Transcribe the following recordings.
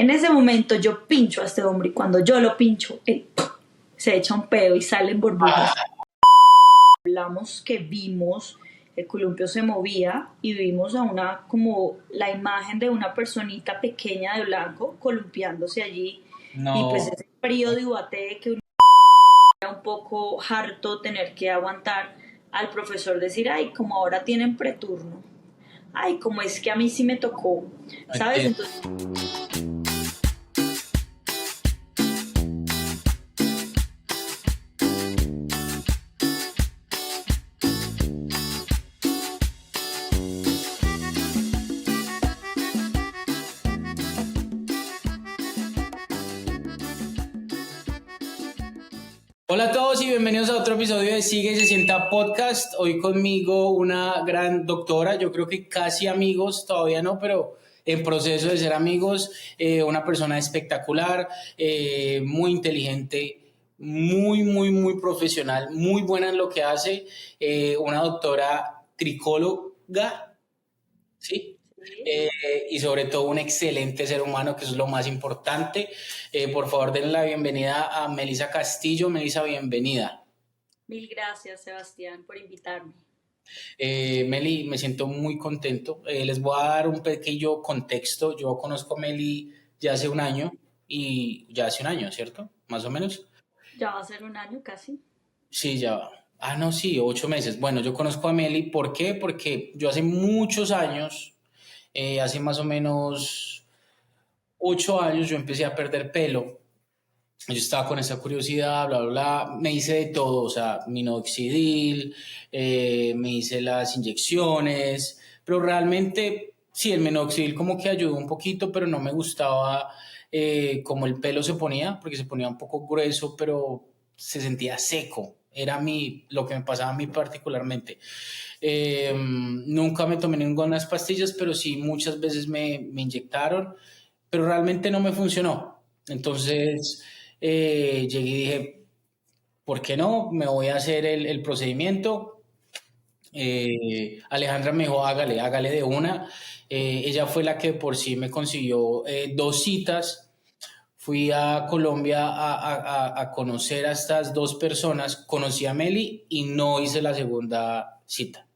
En ese momento yo pincho a este hombre y cuando yo lo pincho, él se echa un pedo y salen burbujas. Hablamos que vimos, el columpio se movía y vimos a como la imagen de una personita pequeña de blanco columpiándose allí. No. Y pues ese frío de Ubaté que era un poco harto tener que aguantar al profesor decir, ay, como ahora tienen preturno. Ay, como es que a mí sí me tocó, ¿sabes? Entonces... Hola a todos y bienvenidos a otro episodio de Sigue y se sienta podcast. Hoy conmigo una gran doctora, yo creo que casi amigos, todavía no, pero en proceso de ser amigos, una persona espectacular, muy inteligente, muy profesional, muy buena en lo que hace, una doctora tricóloga, ¿sí? Y sobre todo un excelente ser humano, que es lo más importante. Por favor, denle la bienvenida a Melissa Castillo. Melissa, bienvenida. Mil gracias, Sebastián, por invitarme. Meli, me siento muy contento. Les voy a dar un pequeño contexto. Yo conozco a Meli ya hace un año, ¿cierto? Más o menos. Ya va a ser un año casi. Sí, ya va. Ah, no, sí, 8 meses. Bueno, yo conozco a Meli. ¿Por qué? Porque yo hace muchos años, hace más o menos 8 años, yo empecé a perder pelo. Yo estaba con esa curiosidad, bla, bla, bla. Me hice de todo, o sea, minoxidil, me hice las inyecciones, pero realmente, sí, el minoxidil como que ayudó un poquito, pero no me gustaba cómo el pelo se ponía, porque se ponía un poco grueso, pero se sentía seco. Era lo que me pasaba a mí particularmente. Nunca me tomé ninguna pastillas, pero sí muchas veces me inyectaron, pero realmente no me funcionó. Entonces llegué y dije, ¿por qué no? Me voy a hacer el procedimiento. Alejandra me dijo, hágale de una. Ella fue la que por sí me consiguió 2 citas. Fui a Colombia a conocer a estas 2 personas. Conocí a Meli y no hice la segunda cita.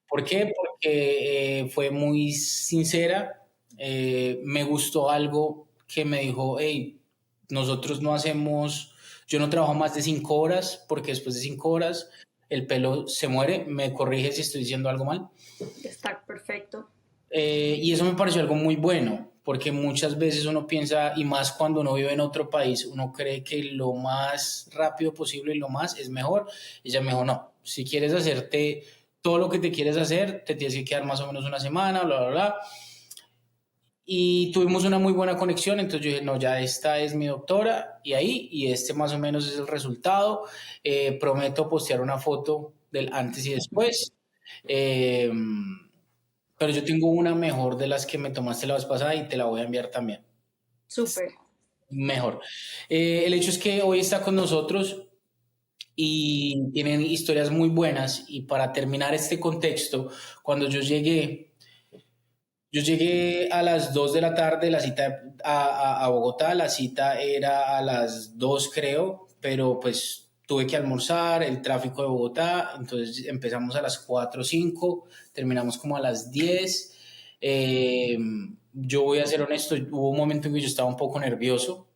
¿Por qué? Porque fue muy sincera. Me gustó algo que me dijo, hey, nosotros no hacemos, yo no trabajo más de 5 horas porque después de 5 horas el pelo se muere. Me corrige si estoy diciendo algo mal. Está perfecto. Y eso me pareció algo muy bueno, porque muchas veces uno piensa, y más cuando uno vive en otro país, uno cree que lo más rápido posible y lo más es mejor. Ella me dijo, no, si quieres hacerte todo lo que te quieres hacer, te tienes que quedar más o menos una semana, bla, bla, bla. Y tuvimos una muy buena conexión, entonces yo dije, no, ya esta es mi doctora, y este más o menos es el resultado. Prometo postear una foto del antes y después. Eh, pero yo tengo una mejor de las que me tomaste la vez pasada y te la voy a enviar también. Súper. Mejor. El hecho es que hoy está con nosotros y tienen historias muy buenas. Y para terminar este contexto, cuando yo llegué a las 2 de la tarde, la cita a Bogotá, la cita era a las 2 creo, pero pues tuve que almorzar, el tráfico de Bogotá, entonces empezamos a las 4 o 5, terminamos como a las 10. Eh, yo voy a ser honesto, hubo un momento en que yo estaba un poco nervioso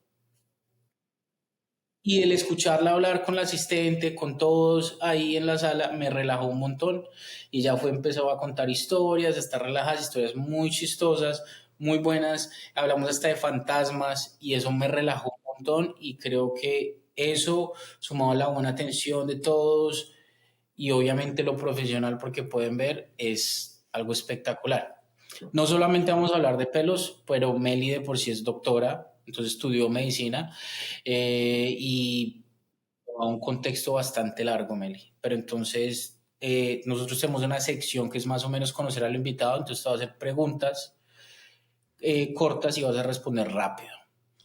y el escucharla hablar con la asistente, con todos ahí en la sala, me relajó un montón y ya empezó a contar historias, a estar relajadas, historias muy chistosas, muy buenas. Hablamos hasta de fantasmas y eso me relajó un montón y creo que eso, sumado a la buena atención de todos y obviamente lo profesional, porque pueden ver, es algo espectacular. No solamente vamos a hablar de pelos, pero Meli de por sí es doctora, entonces estudió medicina y a un contexto bastante largo, Meli. Pero entonces nosotros tenemos una sección que es más o menos conocer al invitado, entonces te voy a hacer preguntas cortas y vas a responder rápido.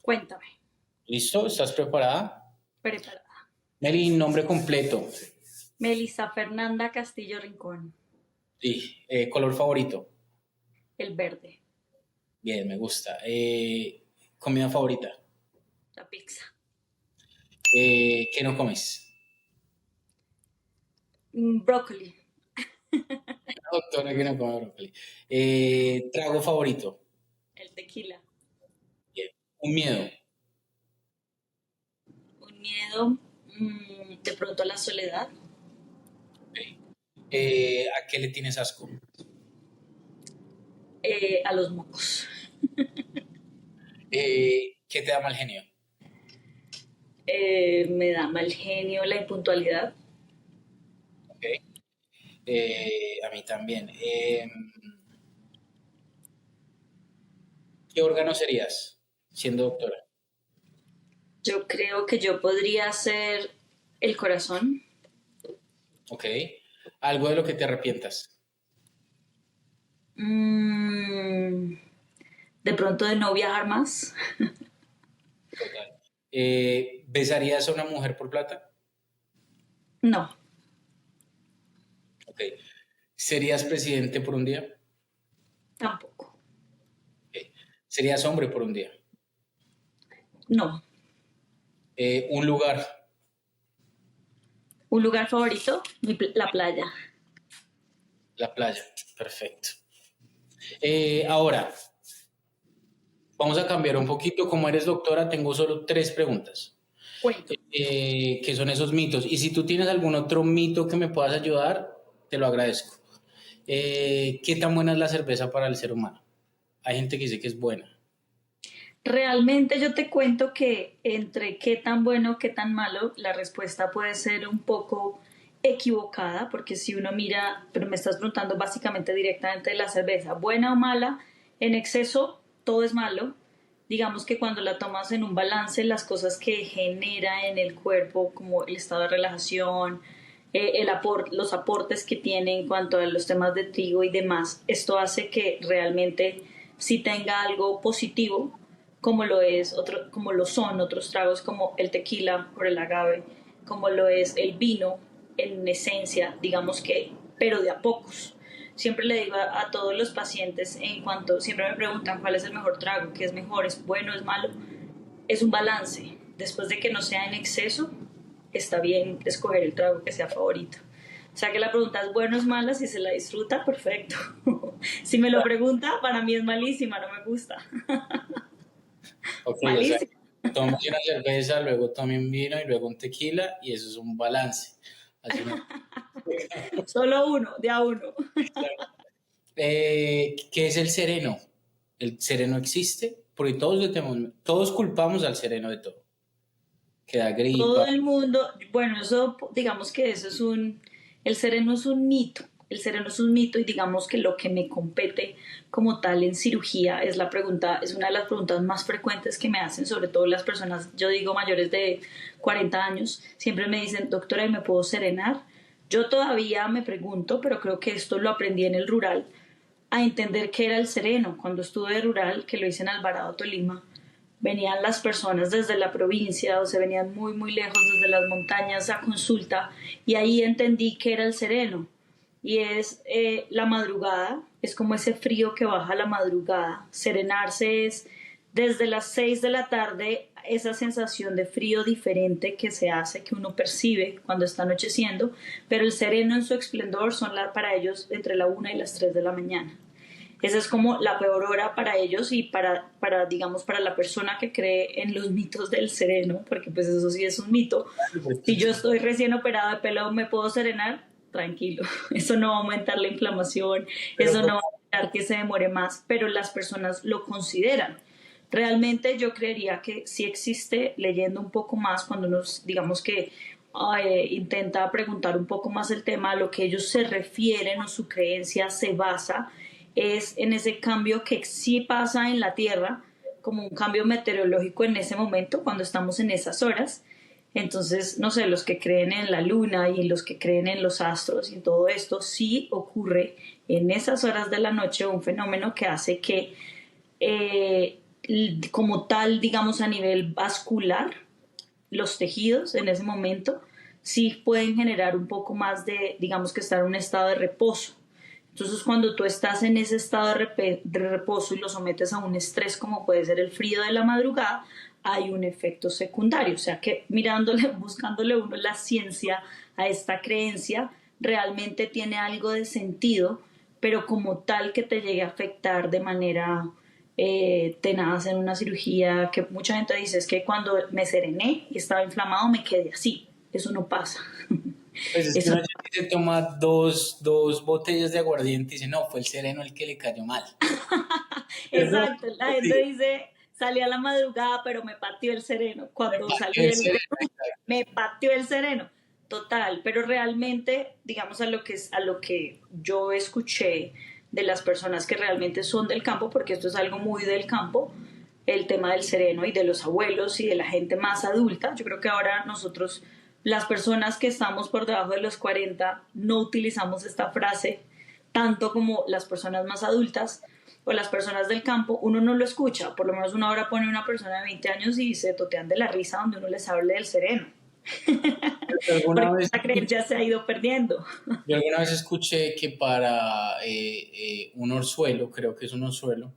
Cuéntame. ¿Listo? ¿Estás preparada? Preparada. Meli, nombre completo. Melissa Fernanda Castillo Rincón. Sí. Color favorito. El verde. Bien, me gusta. Comida favorita. La pizza. ¿Qué no comes? Brócoli. Doctora que no come brócoli. Trago favorito. El tequila. Bien. Un miedo. Un miedo, de pronto a la soledad. ¿A qué le tienes asco? A los mocos. ¿Qué te da mal genio? Me da mal genio la impuntualidad. Ok. A mí también. ¿Qué órgano serías siendo doctora? Yo creo que yo podría ser el corazón. Ok. ¿Algo de lo que te arrepientas? Mm, de pronto de no viajar más. Total. ¿Besarías a una mujer por plata? No, Ok. ¿Serías presidente por un día? tampoco. Ok. ¿Serías hombre por un día? No. Un lugar. Un lugar favorito, la playa. La playa. Perfecto. Ahora, vamos a cambiar un poquito. Como eres doctora, tengo solo 3 preguntas. Cuento. ¿Qué son esos mitos? Y si tú tienes algún otro mito que me puedas ayudar, te lo agradezco. ¿Qué tan buena es la cerveza para el ser humano? Hay gente que dice que es buena. Realmente yo te cuento que entre qué tan bueno, qué tan malo, la respuesta puede ser un poco equivocada, porque si uno mira, pero me estás preguntando básicamente directamente de la cerveza, buena o mala, en exceso todo es malo. Digamos que cuando la tomas en un balance, las cosas que genera en el cuerpo, como el estado de relajación, los aportes que tiene en cuanto a los temas de trigo y demás, esto hace que realmente sí tenga algo positivo, como lo son otros tragos como el tequila por el agave, como lo es el vino en esencia, digamos que, pero de a pocos. Siempre le digo a todos los pacientes, en cuanto siempre me preguntan cuál es el mejor trago, qué es mejor, es bueno, es malo, es un balance. Después de que no sea en exceso, está bien escoger el trago que sea favorito. O sea que la pregunta es bueno o es mala, si se la disfruta, perfecto. Si me lo pregunta, para mí es malísima, no me gusta. Ok, o sea, Malísima. tomo una cerveza, luego tomo un vino y luego un tequila y eso es un balance. Así no. Solo uno, de a uno. ¿Qué es el sereno? ¿El sereno existe? Porque todos culpamos al sereno de todo. Que da gripa. Todo el mundo, bueno, eso, digamos que eso es el sereno es un mito. El sereno es un mito y digamos que lo que me compete como tal en cirugía es la pregunta, es una de las preguntas más frecuentes que me hacen, sobre todo las personas, yo digo mayores de 40 años, siempre me dicen, doctora, ¿y me puedo serenar? Yo todavía me pregunto, pero creo que esto lo aprendí en el rural, a entender qué era el sereno. Cuando estuve de rural, que lo hice en Alvarado, Tolima, venían las personas desde la provincia o se venían muy, muy lejos desde las montañas a consulta y ahí entendí que era el sereno y es la madrugada, es como ese frío que baja a la madrugada. Serenarse es desde las 6 de la tarde esa sensación de frío diferente que se hace, que uno percibe cuando está anocheciendo, pero el sereno en su esplendor son para ellos entre la 1 y las 3 de la mañana. Esa es como la peor hora para ellos y digamos, para la persona que cree en los mitos del sereno, porque pues eso sí es un mito. Si yo estoy recién operado de pelo, ¿me puedo serenar? Tranquilo, eso no va a aumentar la inflamación, Pero eso no va a aumentar que se demore más, pero las personas lo consideran. Realmente yo creería que sí existe, leyendo un poco más, cuando uno, digamos que intenta preguntar un poco más el tema, a lo que ellos se refieren o su creencia se basa es en ese cambio que sí pasa en la Tierra, como un cambio meteorológico en ese momento, cuando estamos en esas horas. Entonces, no sé, los que creen en la luna y los que creen en los astros y todo esto, sí ocurre en esas horas de la noche un fenómeno que hace que, eh, como tal, digamos a nivel vascular, los tejidos en ese momento sí pueden generar un poco más de, digamos que estar en un estado de reposo. Entonces, cuando tú estás en ese estado de reposo y lo sometes a un estrés como puede ser el frío de la madrugada, hay un efecto secundario. O sea que mirándole, buscándole uno la ciencia a esta creencia, realmente tiene algo de sentido, pero como tal que te llegue a afectar de manera tenaz en una cirugía, que mucha gente dice es que cuando me serené y estaba inflamado me quedé así. Eso no pasa. Pues es que Eso uno se toma dos botellas de aguardiente y dice, no, fue el sereno el que le cayó mal. ¿Cierto? exacto, la gente Sí, dice, salí a la madrugada, pero me pateó el sereno. me Cuando partió salí el del sereno, exacto. me pateó el sereno. Total, pero realmente, digamos, a lo que yo escuché de las personas que realmente son del campo, porque esto es algo muy del campo, el tema del sereno y de los abuelos y de la gente más adulta. Yo creo que ahora nosotros, las personas que estamos por debajo de los 40, no utilizamos esta frase tanto como las personas más adultas o las personas del campo, uno no lo escucha. Por lo menos una hora pone una persona de 20 años y se totean de la risa donde uno les hable del sereno. Alguna Porque vez esa creencia se ha ido perdiendo. Yo alguna vez escuché que para un orzuelo, creo que es un orzuelo,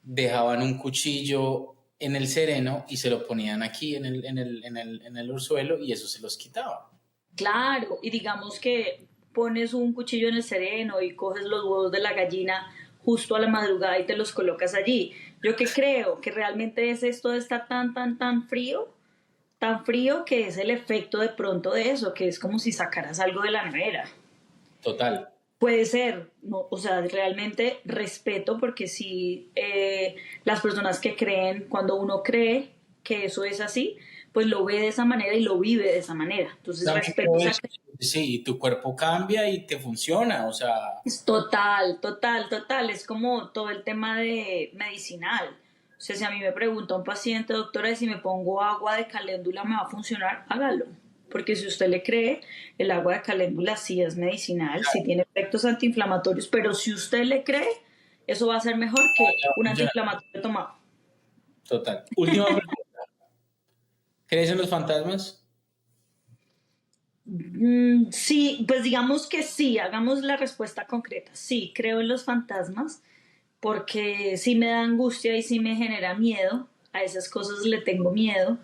dejaban un cuchillo en el sereno y se lo ponían aquí en el orzuelo y eso se los quitaba. Claro, y digamos que pones un cuchillo en el sereno y coges los huevos de la gallina justo a la madrugada y te los colocas allí. Yo que creo que realmente es esto de estar tan frío que es el efecto de pronto de eso, que es como si sacaras algo de la nevera. Total. Puede ser, no, o sea, realmente respeto porque si las personas que creen, cuando uno cree que eso es así, pues lo ve de esa manera y lo vive de esa manera. Entonces También respeto creo esa eso. creencia. Sí, tu cuerpo cambia y te funciona, o sea, Es total, total, total. Es como todo el tema de medicinal. O sea, si a mí me pregunta un paciente, doctora, si me pongo agua de caléndula me va a funcionar, hágalo. Porque si usted le cree, el agua de caléndula sí es medicinal, sí tiene efectos antiinflamatorios, pero si usted le cree, eso va a ser mejor que ya un funciona. antiinflamatorio tomado. Total. Última pregunta. ¿Crees en los fantasmas? Sí, pues digamos que sí, hagamos la respuesta concreta. Sí, creo en los fantasmas porque sí me da angustia y sí me genera miedo. A esas cosas le tengo miedo.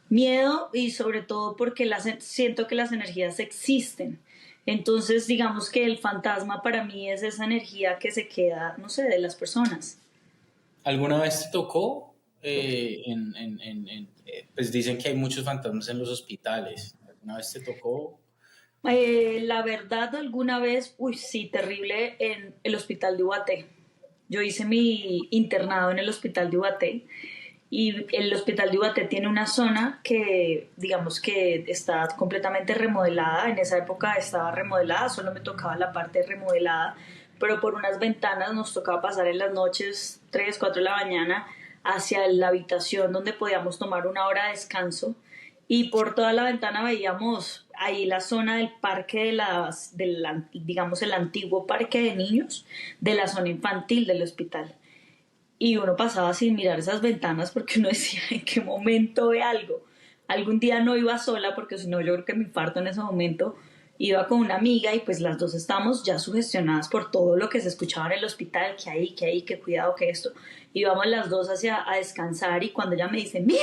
Miedo y sobre todo porque siento que las energías existen. Entonces, digamos que el fantasma para mí es esa energía que se queda, no sé, de las personas. ¿Alguna vez te tocó? Pues dicen que hay muchos fantasmas en los hospitales. ¿Alguna vez te tocó? La verdad, alguna vez, uy, sí, terrible en el hospital de Ubaté. Yo hice mi internado en el hospital de Ubaté y el hospital de Ubaté tiene una zona que digamos que está completamente remodelada. En esa época estaba remodelada, solo me tocaba la parte remodelada, pero por unas ventanas nos tocaba pasar en las noches 3 4 de la mañana hacia la habitación donde podíamos tomar una hora de descanso y por toda la ventana veíamos ahí la zona del parque digamos el antiguo parque de niños de la zona infantil del hospital y uno pasaba sin mirar esas ventanas porque uno decía en qué momento ve algo. Algún día no iba sola porque si no yo creo que me infarto en ese momento. Iba con una amiga y pues las dos estábamos ya sugestionadas por todo lo que se escuchaba en el hospital, que cuidado, que esto. Íbamos las dos hacia a descansar y cuando ella me dice, mira,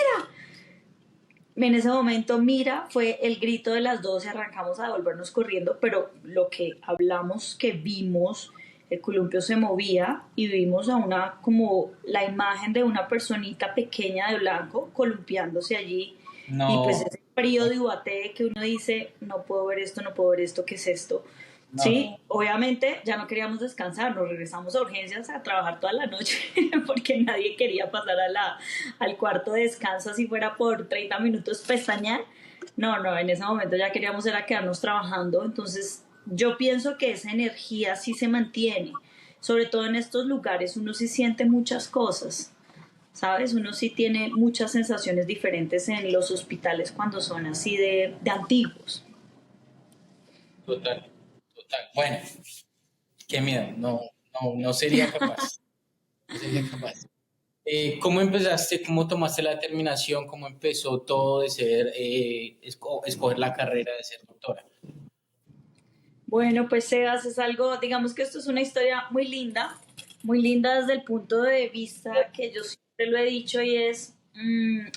en ese momento, mira, fue el grito de las dos y arrancamos a devolvernos corriendo, pero lo que hablamos, que vimos, el columpio se movía y vimos a una, como la imagen de una personita pequeña de blanco columpiándose allí y pues No, ese frío de Ubaté que uno dice, no puedo ver esto, no puedo ver esto, ¿qué es esto? no. Sí, obviamente ya no queríamos descansar, nos regresamos a urgencias a trabajar toda la noche porque nadie quería pasar al cuarto de descanso si fuera por 30 minutos pestañear. No, no, en ese momento ya queríamos era quedarnos trabajando, entonces yo pienso que esa energía sí se mantiene, sobre todo en estos lugares uno sí siente muchas cosas, ¿sabes? Uno sí tiene muchas sensaciones diferentes en los hospitales cuando son así de antiguos. Total, total. Bueno, qué miedo. No, no, no sería capaz. No sería capaz. ¿Cómo empezaste? ¿Cómo tomaste la determinación? ¿Cómo empezó todo de ser, escoger la carrera de ser doctora? Bueno, pues Sebas, es algo, digamos que esto es una historia muy linda desde el punto de vista que yo siempre lo he dicho y es,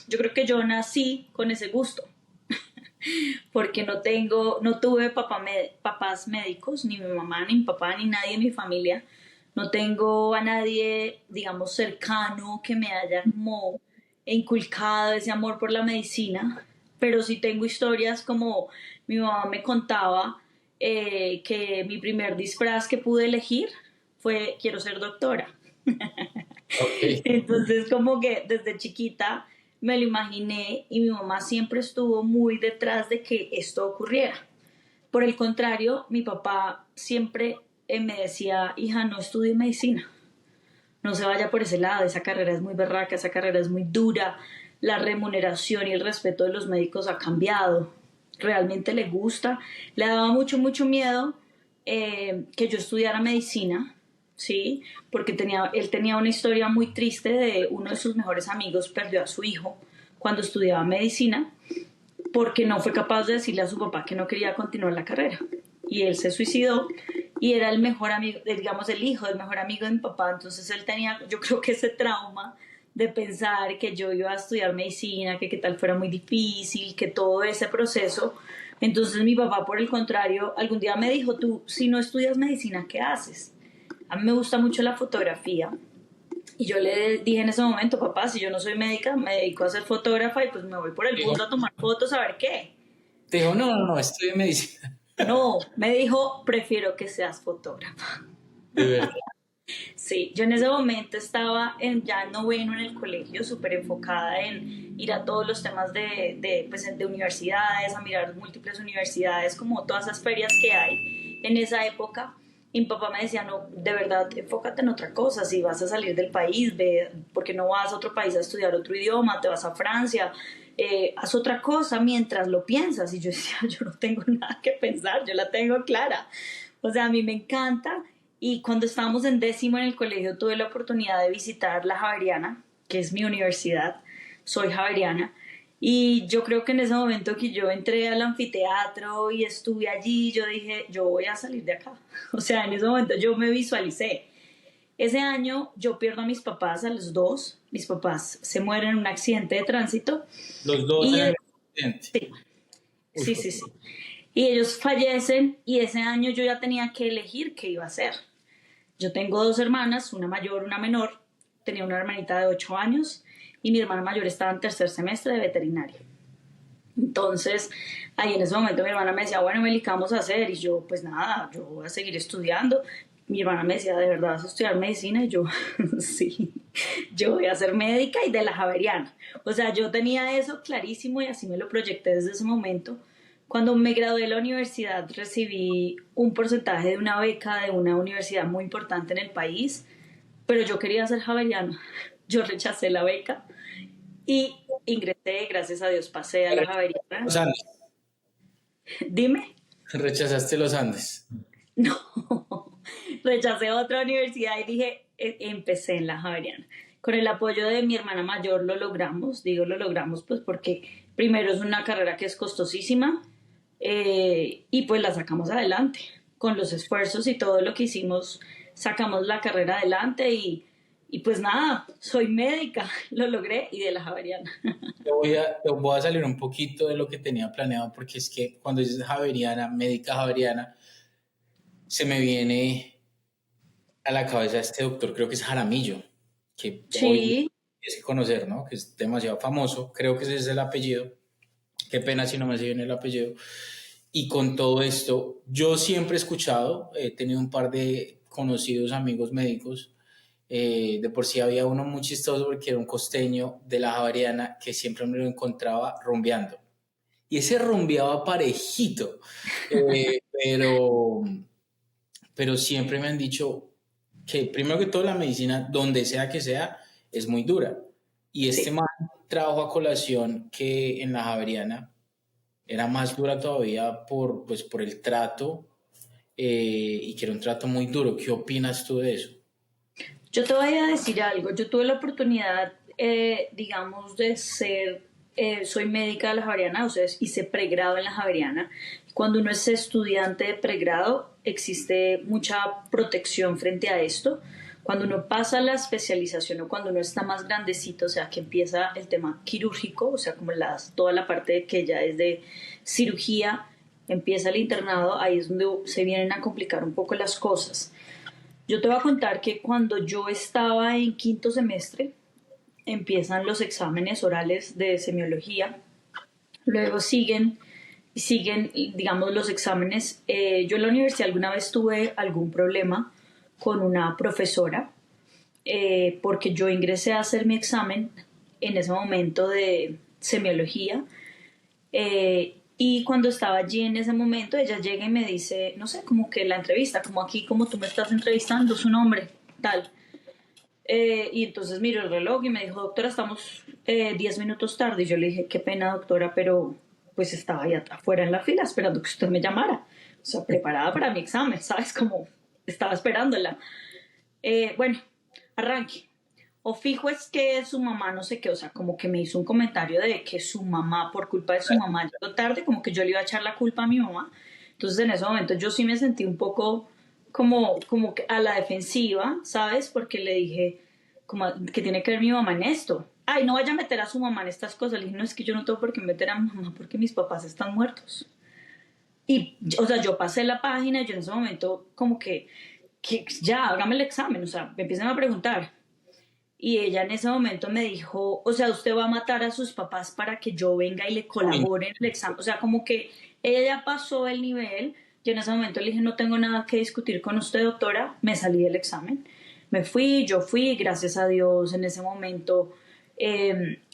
yo creo que yo nací con ese gusto, porque no tuve papás médicos, ni mi mamá, ni mi papá, ni nadie en mi familia. No tengo a nadie, digamos, cercano que me haya como inculcado ese amor por la medicina, pero sí tengo historias como mi mamá me contaba que mi primer disfraz que pude elegir fue quiero ser doctora. Ok. Entonces, como que desde chiquita me lo imaginé y mi mamá siempre estuvo muy detrás de que esto ocurriera. Por el contrario, mi papá siempre me decía, hija, no estudie medicina, no se vaya por ese lado, esa carrera es muy berraca, esa carrera es muy dura, la remuneración y el respeto de los médicos ha cambiado, realmente le gusta, le daba mucho miedo que yo estudiara medicina, ¿sí? Porque él tenía una historia muy triste de uno de sus mejores amigos perdió a su hijo cuando estudiaba medicina porque no fue capaz de decirle a su papá que no quería continuar la carrera. Y él se suicidó y era el mejor amigo, digamos, el hijo del mejor amigo de mi papá. Entonces él tenía, yo creo que ese trauma de pensar que yo iba a estudiar medicina, que qué tal fuera muy difícil, que todo ese proceso. Entonces mi papá, por el contrario, algún día me dijo, tú, si no estudias medicina, ¿qué haces? A mí me gusta mucho la fotografía y yo le dije en ese momento, papá, si yo no soy médica, me dedico a ser fotógrafa y pues me voy por el Dijo, mundo a tomar fotos a ver qué. te dijo, no, no, no, estudié medicina. No, me dijo, prefiero que seas fotógrafa. De verdad. Sí, yo en ese momento estaba ya en noveno en el colegio, súper enfocada en ir a todos los temas pues, de universidades, a mirar múltiples universidades, como todas esas ferias que hay en esa época. Y mi papá me decía, no, de verdad, enfócate en otra cosa, si vas a salir del país, ve, porque no vas a otro país a estudiar otro idioma, te vas a Francia, haz otra cosa mientras lo piensas. Y yo decía, yo no tengo nada que pensar, yo la tengo clara. O sea, a mí me encanta y cuando estábamos en décimo en el colegio tuve la oportunidad de visitar la Javeriana, que es mi universidad, soy javeriana, y yo creo que en ese momento que yo entré al anfiteatro y estuve allí, yo dije, yo voy a salir de acá. O sea, en ese momento yo me visualicé. Ese año yo pierdo a mis papás, a los dos, mis papás se mueren en un accidente de tránsito Los dos en y el accidente. Uy, sí, sí, sí. Y ellos fallecen y ese año yo ya tenía que elegir qué iba a hacer. Yo tengo dos hermanas, una mayor, una menor. Tenía una hermanita de 8 años y mi hermana mayor estaba en tercer semestre de veterinaria. Entonces, ahí en ese momento mi hermana me decía, bueno, Meli, ¿qué vamos a hacer? Y yo, pues nada, yo voy a seguir estudiando. Mi hermana me decía, ¿de verdad vas a estudiar medicina? Y yo, sí, yo voy a ser médica y de la Javeriana. O sea, yo tenía eso clarísimo y así me lo proyecté desde ese momento. Cuando me gradué de la universidad recibí un porcentaje de una beca de una universidad muy importante en el país, pero yo quería ser javeriana. Yo rechacé la beca y ingresé, gracias a Dios pasé a la Javeriana. los Andes. Dime, Rechazaste los Andes. no, rechacé otra universidad y dije, empecé en la Javeriana. Con el apoyo de mi hermana mayor lo logramos, digo lo logramos pues porque primero es una carrera que es costosísima y pues la sacamos adelante. Con los esfuerzos y todo lo que hicimos, sacamos la carrera adelante y pues nada, soy médica, lo logré y de la Javeriana. Te voy a salir un poquito de lo que tenía planeado porque es que cuando dices javeriana, médica javeriana, se me viene a la cabeza este doctor, creo que es Jaramillo, que hoy Sí, es que conocer, ¿no? Que es demasiado famoso, creo que ese es el apellido. Qué pena si no me sé bien el apellido. Y con todo esto, yo siempre he escuchado, he tenido un par de conocidos amigos médicos, de por sí había uno muy chistoso porque era un costeño de la Javeriana que siempre me lo encontraba rumbeando. Y ese rumbeaba parejito, pero siempre me han dicho que primero que todo la medicina, donde sea que sea, es muy dura. Y este sí. man trajo a colación que en la Javeriana era más dura todavía pues, por el trato y que era un trato muy duro. ¿Qué opinas tú de eso? Yo te voy a decir algo. Yo tuve la oportunidad, digamos, de ser soy médica de la Javeriana, o sea, hice pregrado en la Javeriana. Cuando uno es estudiante de pregrado, existe mucha protección frente a esto. Cuando uno pasa la especialización o cuando uno está más grandecito, o sea, que empieza el tema quirúrgico, o sea, como toda la parte que ya es de cirugía, empieza el internado, ahí es donde se vienen a complicar un poco las cosas. Yo te voy a contar que cuando yo estaba en quinto semestre, empiezan los exámenes orales de semiología, luego siguen, digamos, los exámenes. Yo en la universidad alguna vez tuve algún problema con una profesora porque yo ingresé a hacer mi examen en ese momento de semiología y cuando estaba allí en ese momento ella llega y me dice, no sé, como que la entrevista, como aquí, como tú me estás entrevistando, su nombre, tal. Y entonces miró el reloj y me dijo, doctora, estamos 10 minutos tarde. Y yo le dije, qué pena, doctora, pero pues estaba allá afuera en la fila esperando que usted me llamara. O sea, preparada para mi examen, ¿sabes? Como estaba esperándola. Bueno, arranque. O fijo es que su mamá no sé qué, o sea, como que me hizo un comentario de que su mamá, por culpa de su mamá, llegó tarde, como que yo le iba a echar la culpa a mi mamá. Entonces en ese momento yo sí me sentí un poco como que a la defensiva, ¿sabes? Porque le dije, como, que tiene que ver mi mamá en esto. Ay, no vaya a meter a su mamá en estas cosas. Le dije, no, es que yo no tengo por qué meter a mi mamá porque mis papás están muertos. Y, o sea, yo pasé la página y yo en ese momento como que ya, hágame el examen, o sea, me empiezan a preguntar. Y ella en ese momento me dijo, o sea, usted va a matar a sus papás para que yo venga y le colabore en el examen. O sea, como que ella ya pasó el nivel. Yo en ese momento le dije, no tengo nada que discutir con usted, doctora. Me salí del examen. Yo fui, gracias a Dios, en ese momento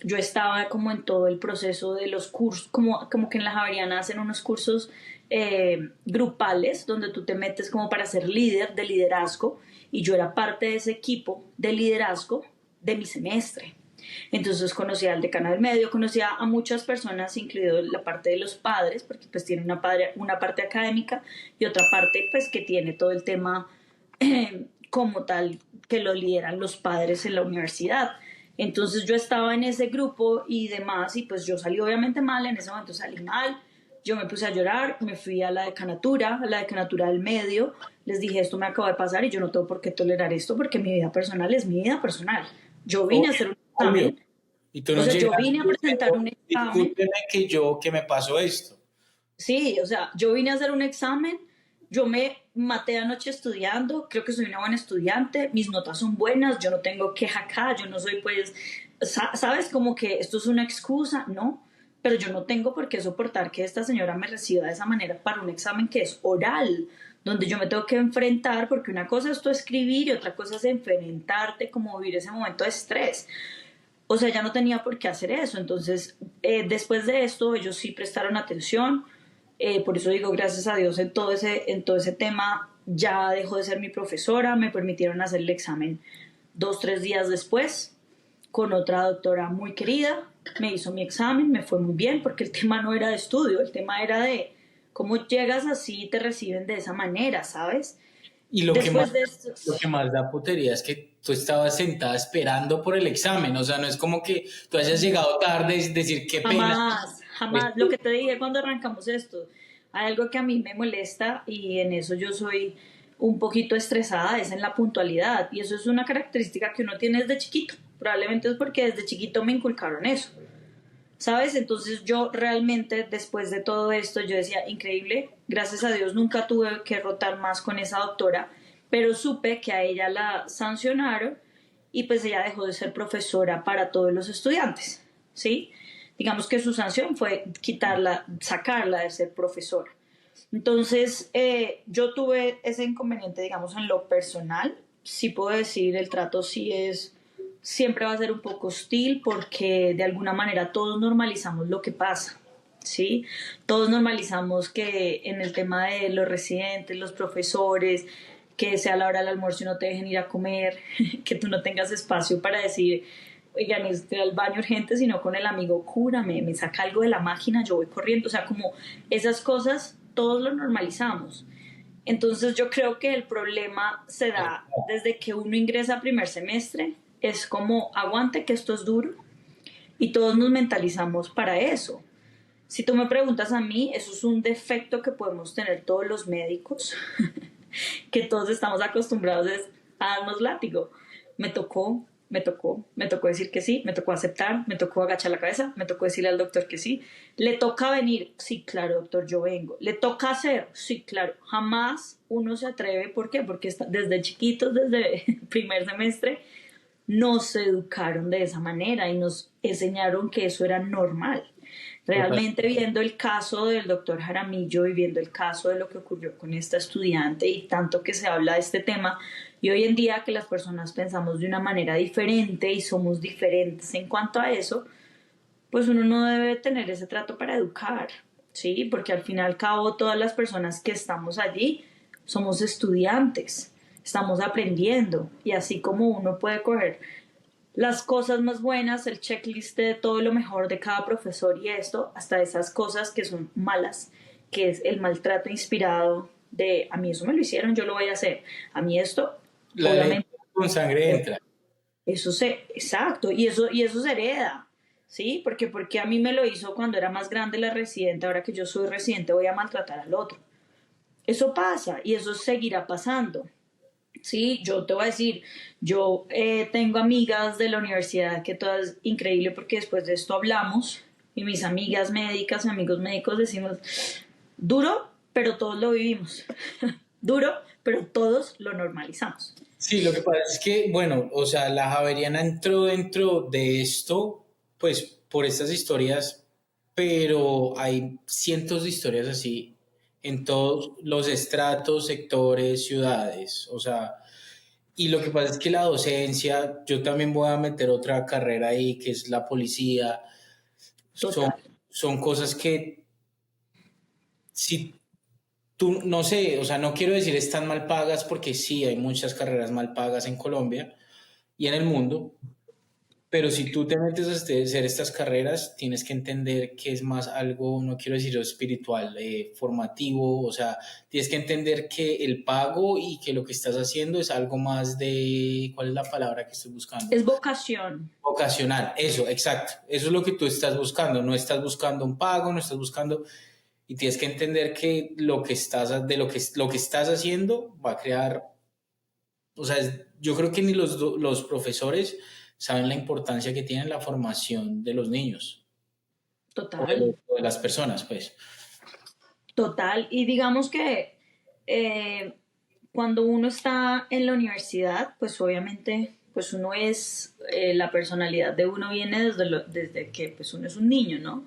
yo estaba como en todo el proceso de los cursos, como que en la Javeriana hacen unos cursos grupales donde tú te metes como para ser líder de liderazgo y yo era parte de ese equipo de liderazgo de mi semestre. Entonces conocía al decano del medio, conocía a muchas personas, incluido la parte de los padres, porque pues tiene una parte académica y otra parte pues que tiene todo el tema como tal que lo lideran los padres en la universidad. Entonces yo estaba en ese grupo y demás y pues yo salí obviamente mal, en ese momento salí mal, yo me puse a llorar, me fui a la decanatura del medio, les dije esto me acaba de pasar y yo no tengo por qué tolerar esto porque mi vida personal es mi vida personal. Yo vine a hacer un Obvio. examen, Y tú o no sea, yo llegas vine a presentar diciendo, un examen. discúlpeme que me pasó esto. Sí, o sea, yo vine a hacer un examen, yo me maté anoche estudiando, creo que soy una buena estudiante, mis notas son buenas, yo no tengo queja acá, yo no soy pues, ¿sabes? Como que esto es una excusa, ¿no? Pero yo no tengo por qué soportar que esta señora me reciba de esa manera para un examen que es oral, donde yo me tengo que enfrentar, porque una cosa es tú escribir y otra cosa es enfrentarte, como vivir ese momento de estrés. O sea, ya no tenía por qué hacer eso. Entonces, después de esto, ellos sí prestaron atención. Por eso digo, gracias a Dios, en todo ese tema ya dejó de ser mi profesora. Me permitieron hacer el examen 2, 3 días después con otra doctora muy querida. Me hizo mi examen, me fue muy bien porque el tema no era de estudio, el tema era de cómo llegas así y te reciben de esa manera, ¿sabes? Y Después de esto, lo que más da putería es que tú estabas sentada esperando por el examen. O sea, no es como que tú hayas llegado tarde y decir qué pena. jamás, Pues, jamás. Lo que te dije cuando arrancamos esto, hay algo que a mí me molesta y en eso yo soy un poquito estresada, es en la puntualidad. Y eso es una característica que uno tiene desde chiquito. Probablemente es porque desde chiquito me inculcaron eso. ¿Sabes? Entonces yo realmente después de todo esto yo decía, increíble, gracias a Dios nunca tuve que rotar más con esa doctora, pero supe que a ella la sancionaron y pues ella dejó de ser profesora para todos los estudiantes, ¿sí? Digamos que su sanción fue quitarla, sacarla de ser profesora. Entonces, yo tuve ese inconveniente, digamos, en lo personal. Sí puedo decir, el trato sí es, siempre va a ser un poco hostil porque de alguna manera todos normalizamos lo que pasa, ¿sí? Todos normalizamos que en el tema de los residentes, los profesores, que sea la hora del almuerzo y no te dejen ir a comer, que tú no tengas espacio para decir, oigan, estoy al baño urgente, sino con el amigo, cúrame, me saca algo de la máquina, yo voy corriendo, o sea, como esas cosas todos lo normalizamos. Entonces yo creo que el problema se da desde que uno ingresa a primer semestre, es como aguante que esto es duro, y todos nos mentalizamos para eso. Si tú me preguntas a mí, eso es un defecto que podemos tener todos los médicos, que todos estamos acostumbrados a darnos látigo. Me tocó decir que sí, me tocó aceptar, me tocó agachar la cabeza, me tocó decirle al doctor que sí. Le toca venir, sí, claro, doctor, yo vengo. Le toca hacer, sí, claro. Jamás uno se atreve, ¿por qué? Porque desde chiquitos, desde el primer semestre, nos educaron de esa manera y nos enseñaron que eso era normal. Realmente viendo el caso del doctor Jaramillo y viendo el caso de lo que ocurrió con esta estudiante y tanto que se habla de este tema, y hoy en día que las personas pensamos de una manera diferente y somos diferentes en cuanto a eso, pues uno no debe tener ese trato para educar, ¿sí? Porque al fin y al cabo todas las personas que estamos allí somos estudiantes, estamos aprendiendo y así como uno puede coger las cosas más buenas, el checklist de todo lo mejor de cada profesor y esto, hasta esas cosas que son malas, que es el maltrato inspirado de a mí eso me lo hicieron, yo lo voy a hacer, a mí esto, La ley obviamente, con sangre entra. exacto, y eso se hereda, ¿sí? Porque a mí me lo hizo cuando era más grande la residente, ahora que yo soy residente voy a maltratar al otro. Eso pasa y eso seguirá pasando. Sí, yo te voy a decir, yo tengo amigas de la universidad que todas increíble porque después de esto hablamos y mis amigas médicas, amigos médicos decimos, duro, pero todos lo vivimos. Duro, pero todos lo normalizamos. Sí, lo que pasa es que, bueno, o sea, la Javeriana entró dentro de esto, pues por estas historias, pero hay cientos de historias así en todos los estratos, sectores, ciudades, o sea, y lo que pasa es que la docencia, yo también voy a meter otra carrera ahí, que es la policía, son, Total. son cosas que si tú, no sé, o sea, no quiero decir están mal pagas porque sí, hay muchas carreras mal pagas en Colombia y en el mundo, pero si tú te metes a hacer estas carreras, tienes que entender que es más algo, no quiero decir espiritual, formativo, o sea, tienes que entender que el pago y que lo que estás haciendo es algo más de, ¿cuál es la palabra que estoy buscando? Es vocación. Vocacional, eso, exacto. Eso es lo que tú estás buscando. No estás buscando un pago, no estás buscando. Y tienes que entender que lo que estás, de lo que estás haciendo va a crear. O sea, yo creo que ni los profesores saben la importancia que tiene la formación de los niños Total. o de las personas, pues. Total. Y digamos que cuando uno está en la universidad, pues obviamente, pues uno es, la personalidad de uno viene desde que pues uno es un niño, ¿no?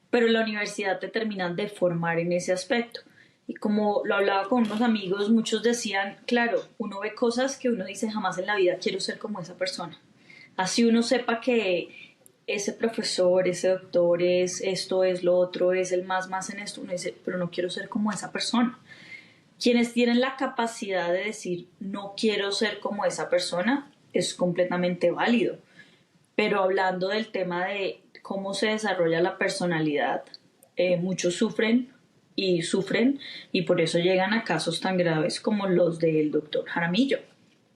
Pero la universidad te termina de formar en ese aspecto. Y como lo hablaba con unos amigos, muchos decían, claro, uno ve cosas que uno dice jamás en la vida quiero ser como esa persona. Así uno sepa que ese profesor, ese doctor es esto, es lo otro, es el más en esto, uno dice, pero no quiero ser como esa persona. Quienes tienen la capacidad de decir, no quiero ser como esa persona, es completamente válido. Pero hablando del tema de cómo se desarrolla la personalidad, muchos sufren y por eso llegan a casos tan graves como los del doctor Jaramillo.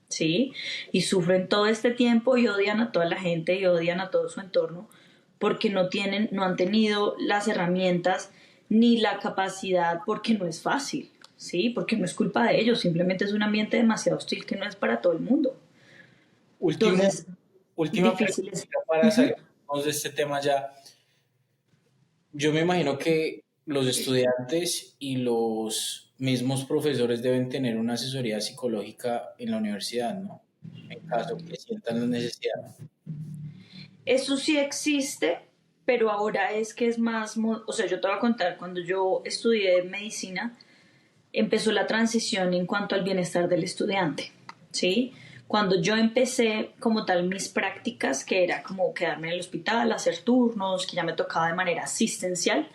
¿Sí? Y sufren todo este tiempo y odian a toda la gente y odian a todo su entorno porque no han tenido las herramientas ni la capacidad porque no es fácil, ¿sí? Porque no es culpa de ellos, simplemente es un ambiente demasiado hostil que no es para todo el mundo. Último, Entonces, última difíciles. pregunta para Uh-huh. salirnos de este tema ya. Yo me imagino que los estudiantes y los mismos profesores deben tener una asesoría psicológica en la universidad, ¿no? En caso que sientan la necesidad. Eso sí existe, pero ahora es que es más, o sea, yo te voy a contar, cuando yo estudié medicina, empezó la transición en cuanto al bienestar del estudiante, ¿sí? Cuando yo empecé como tal mis prácticas, que era como quedarme en el hospital, hacer turnos, que ya me tocaba de manera asistencial,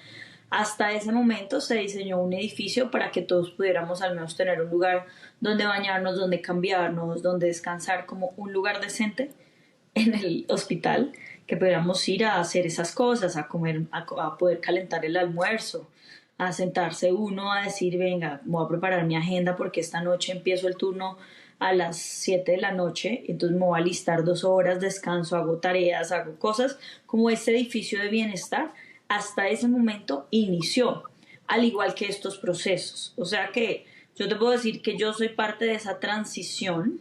hasta ese momento se diseñó un edificio para que todos pudiéramos al menos tener un lugar donde bañarnos, donde cambiarnos, donde descansar, como un lugar decente en el hospital, que pudiéramos ir a hacer esas cosas, a comer, a poder calentar el almuerzo, a sentarse uno a decir, venga, voy a preparar mi agenda porque esta noche empiezo el turno a las 7 de la noche, entonces me voy a alistar 2 horas, descanso, hago tareas, hago cosas, como ese edificio de bienestar hasta ese momento inició, al igual que estos procesos. O sea que yo te puedo decir que yo soy parte de esa transición,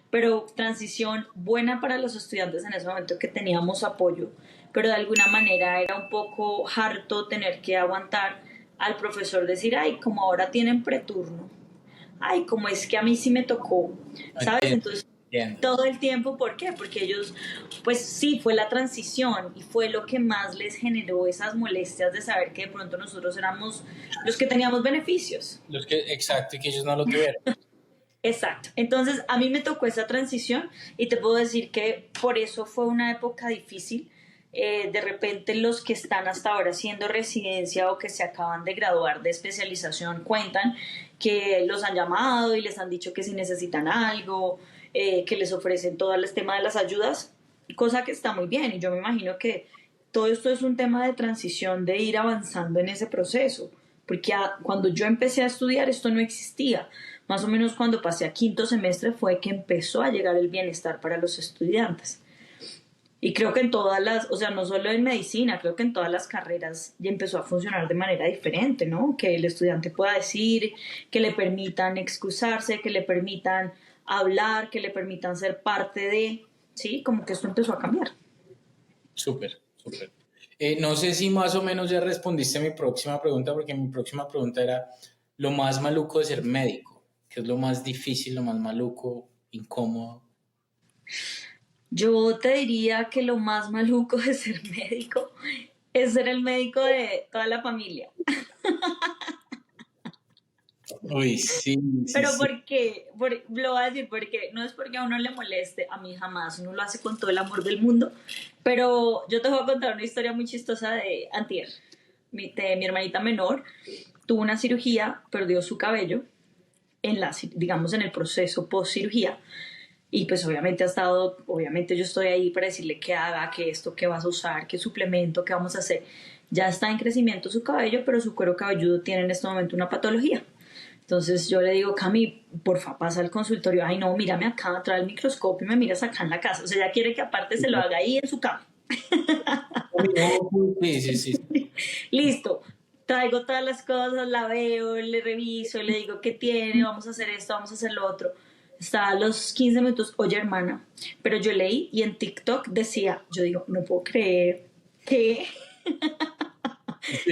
pero transición buena para los estudiantes en ese momento que teníamos apoyo, pero de alguna manera era un poco harto tener que aguantar al profesor decir, ay, como ahora tienen preturno, ay, como es que a mí sí me tocó, ¿sabes? Entiendo, Entonces, entiendo. todo el tiempo, ¿por qué? Porque ellos, pues sí, fue la transición y fue lo que más les generó esas molestias de saber que de pronto nosotros éramos los que teníamos beneficios. Exacto, y que ellos no lo tuvieron. Exacto. Entonces, a mí me tocó esa transición y te puedo decir que por eso fue una época difícil. De repente los que están hasta ahora haciendo residencia o que se acaban de graduar de especialización cuentan que los han llamado y les han dicho que si necesitan algo, que les ofrecen todo el tema de las ayudas, cosa que está muy bien y yo me imagino que todo esto es un tema de transición, de ir avanzando en ese proceso, porque cuando yo empecé a estudiar esto no existía. Más o menos cuando pasé a quinto semestre fue que empezó a llegar el bienestar para los estudiantes. Y creo que en todas las, o sea, no solo en medicina, creo que en todas las carreras ya empezó a funcionar de manera diferente, ¿no? Que el estudiante pueda decir, que le permitan excusarse, que le permitan hablar, que le permitan ser parte de, ¿sí? Como que esto empezó a cambiar. Súper, súper. No sé si más o menos ya respondiste a mi próxima pregunta, porque mi próxima pregunta era lo más maluco de ser médico, que es lo más difícil, lo más maluco, incómodo. Yo te diría que lo más maluco de ser médico es ser el médico de toda la familia. Uy, sí, sí, Pero sí. ¿por qué? Lo voy a decir porque no es porque a uno le moleste, a mí jamás, uno lo hace con todo el amor del mundo, pero yo te voy a contar una historia muy chistosa de antier, de mi hermanita menor, tuvo una cirugía, perdió su cabello, digamos en el proceso post cirugía, y pues obviamente ha estado, obviamente yo estoy ahí para decirle qué haga, qué esto, qué vas a usar, qué suplemento, qué vamos a hacer. Ya está en crecimiento su cabello, pero su cuero cabelludo tiene en este momento una patología. Entonces yo le digo, Cami, porfa, pasa al consultorio. Ay, no, mírame acá, trae el microscopio y me miras acá en la casa. O sea, ella quiere que aparte se lo haga ahí en su cama. Sí, sí, sí. Listo, traigo todas las cosas, la veo, le reviso, le digo qué tiene, vamos a hacer esto, vamos a hacer lo otro. Está a los 15 minutos, oye hermana, pero yo leí y en TikTok decía, yo digo, no puedo creer que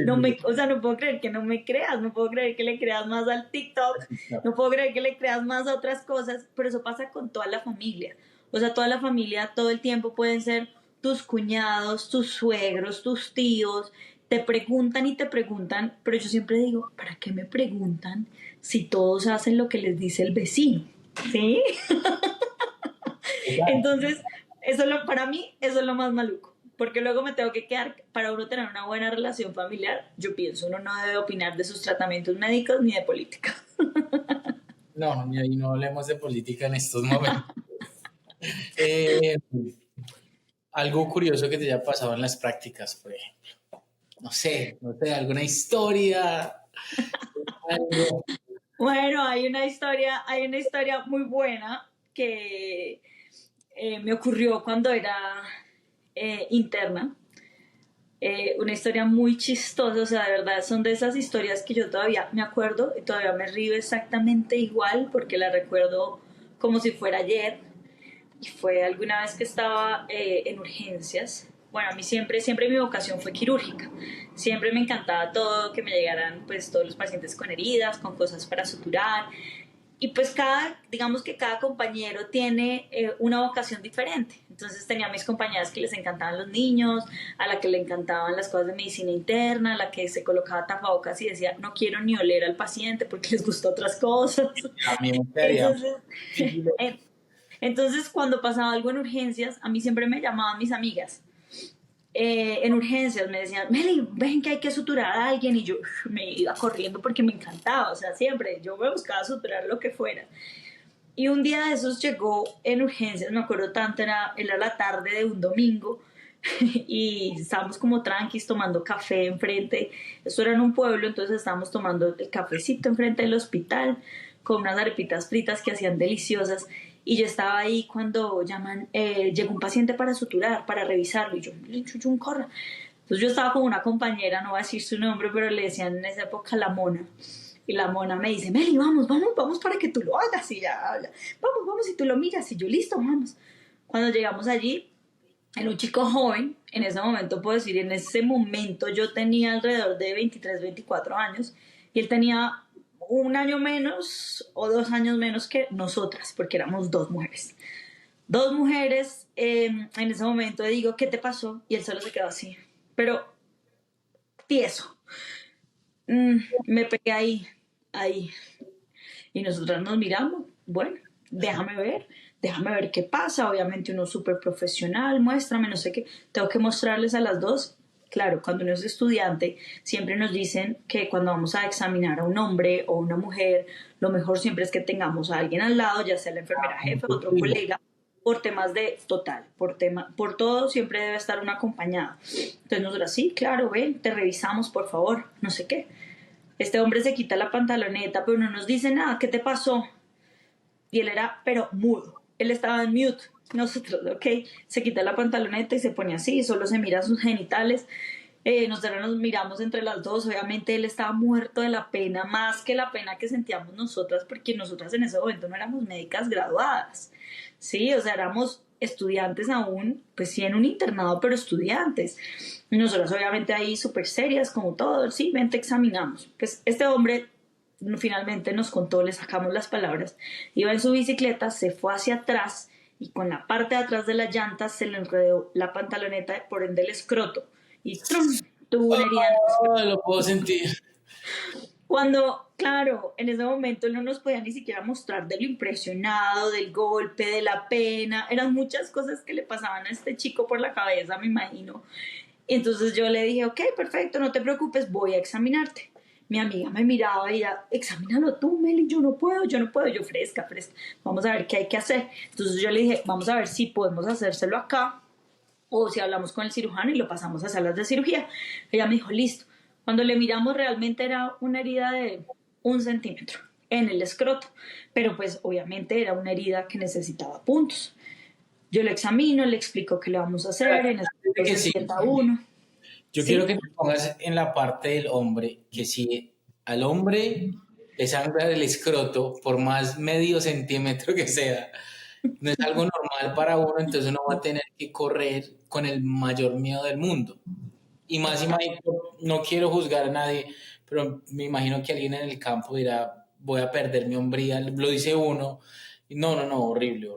no me, o sea, no puedo creer que no me creas, no puedo creer que le creas más al TikTok, no puedo creer que le creas más a otras cosas, pero eso pasa con toda la familia. O sea, toda la familia todo el tiempo pueden ser tus cuñados, tus suegros, tus tíos, te preguntan, pero yo siempre digo, ¿para qué me preguntan si todos hacen lo que les dice el vecino? ¿Sí? Entonces, para mí, eso es lo más maluco. Porque luego me tengo que quedar, para uno tener una buena relación familiar, yo pienso, uno no debe opinar de sus tratamientos médicos ni de política. No, ni ahí no hablemos de política en estos momentos. Eh, Algo curioso que te haya pasado en las prácticas, por ejemplo. No sé, alguna historia, algo. Bueno, hay una historia muy buena que me ocurrió cuando era interna. Una historia muy chistosa, o sea, de verdad, son de esas historias que yo todavía me acuerdo y todavía me río exactamente igual porque la recuerdo como si fuera ayer. Y fue alguna vez que estaba en urgencias. Bueno, a mí siempre mi vocación fue quirúrgica. Siempre me encantaba todo, que me llegaran pues todos los pacientes con heridas, con cosas para suturar. Y pues digamos que cada compañero tiene una vocación diferente. Entonces tenía a mis compañeras que les encantaban los niños, a la que le encantaban las cosas de medicina interna, a la que se colocaba tapabocas y decía, no quiero ni oler al paciente porque les gustó otras cosas. A mí me quedaría Entonces, difícil. entonces, cuando pasaba algo en urgencias, a mí siempre me llamaban mis amigas. En urgencias me decían, Meli, ven que hay que suturar a alguien. Y yo me iba corriendo porque me encantaba. O sea, siempre yo me buscaba suturar lo que fuera. Y un día de esos llegó en urgencias, me acuerdo tanto, era la tarde de un domingo. Y estábamos como tranquis tomando café enfrente. Esto era en un pueblo, entonces estábamos tomando el cafecito enfrente del hospital. con unas arepitas fritas que hacían deliciosas. Y yo estaba ahí cuando llegó un paciente para suturar, para revisarlo, y yo, chuchun, corra. Entonces yo estaba con una compañera, no voy a decir su nombre, pero le decían en esa época la Mona. Y la Mona me dice, Meli, vamos para que tú lo hagas. Y ya, vamos, y tú lo miras. Y yo, listo, vamos. Cuando llegamos allí, era un chico joven, en ese momento puedo decir, en ese momento yo tenía alrededor de 23, 24 años, y él tenía un año menos o 2 años menos que nosotras, porque éramos dos mujeres. Dos mujeres, en ese momento le digo, ¿qué te pasó? Y él solo se quedó así, pero tieso. Me pegué ahí. Y nosotras nos miramos, bueno, déjame ver qué pasa. Obviamente uno súper profesional, muéstrame, no sé qué. Tengo que mostrarles a las dos. Claro, cuando uno es estudiante, siempre nos dicen que cuando vamos a examinar a un hombre o una mujer, lo mejor siempre es que tengamos a alguien al lado, ya sea la enfermera jefe o otro colega, por temas de total, por todo siempre debe estar un acompañado. Entonces nosotros, sí, claro, ven, te revisamos, por favor, no sé qué. Este hombre se quita la pantaloneta, pero no nos dice nada, ¿qué te pasó? Y él era, pero mudo, él estaba en mute. Nosotros, ok, se quita la pantaloneta y se pone así, solo se mira sus genitales. Nosotros nos miramos entre las dos, obviamente él estaba muerto de la pena, más que la pena que sentíamos nosotras, porque nosotras en ese momento no éramos médicas graduadas, sí, o sea, éramos estudiantes aún, pues sí, en un internado, pero estudiantes. Y nosotras obviamente ahí súper serias, como todo, sí, ven, te examinamos. Pues este hombre finalmente nos contó, le sacamos las palabras, iba en su bicicleta, se fue hacia atrás y con la parte de atrás de las llantas se le enredó la pantaloneta, por ende el escroto, y ¡trum! Tuvo una herida en el escroto. Lo puedo sentir. Cuando, claro, en ese momento él no nos podía ni siquiera mostrar de lo impresionado, del golpe, de la pena, eran muchas cosas que le pasaban a este chico por la cabeza, me imagino. Entonces yo le dije, ok, perfecto, no te preocupes, voy a examinarte. Mi amiga me miraba y ella, examínalo tú, Meli, yo no puedo, yo fresca, vamos a ver qué hay que hacer. Entonces yo le dije, vamos a ver si podemos hacérselo acá o si hablamos con el cirujano y lo pasamos a salas de cirugía. Ella me dijo, listo. Cuando le miramos realmente era una herida de 1 centímetro en el escroto, pero pues obviamente era una herida que necesitaba puntos. Yo lo examino, le explico qué le vamos a hacer, en el Que se sí. sienta uno. Yo quiero que te pongas en la parte del hombre, que si al hombre le sangra el escroto por más medio centímetro que sea, no es algo normal para uno, entonces uno va a tener que correr con el mayor miedo del mundo. Y más imagino, no quiero juzgar a nadie, pero me imagino que alguien en el campo dirá, voy a perder mi hombría, lo dice uno. Y no, horrible.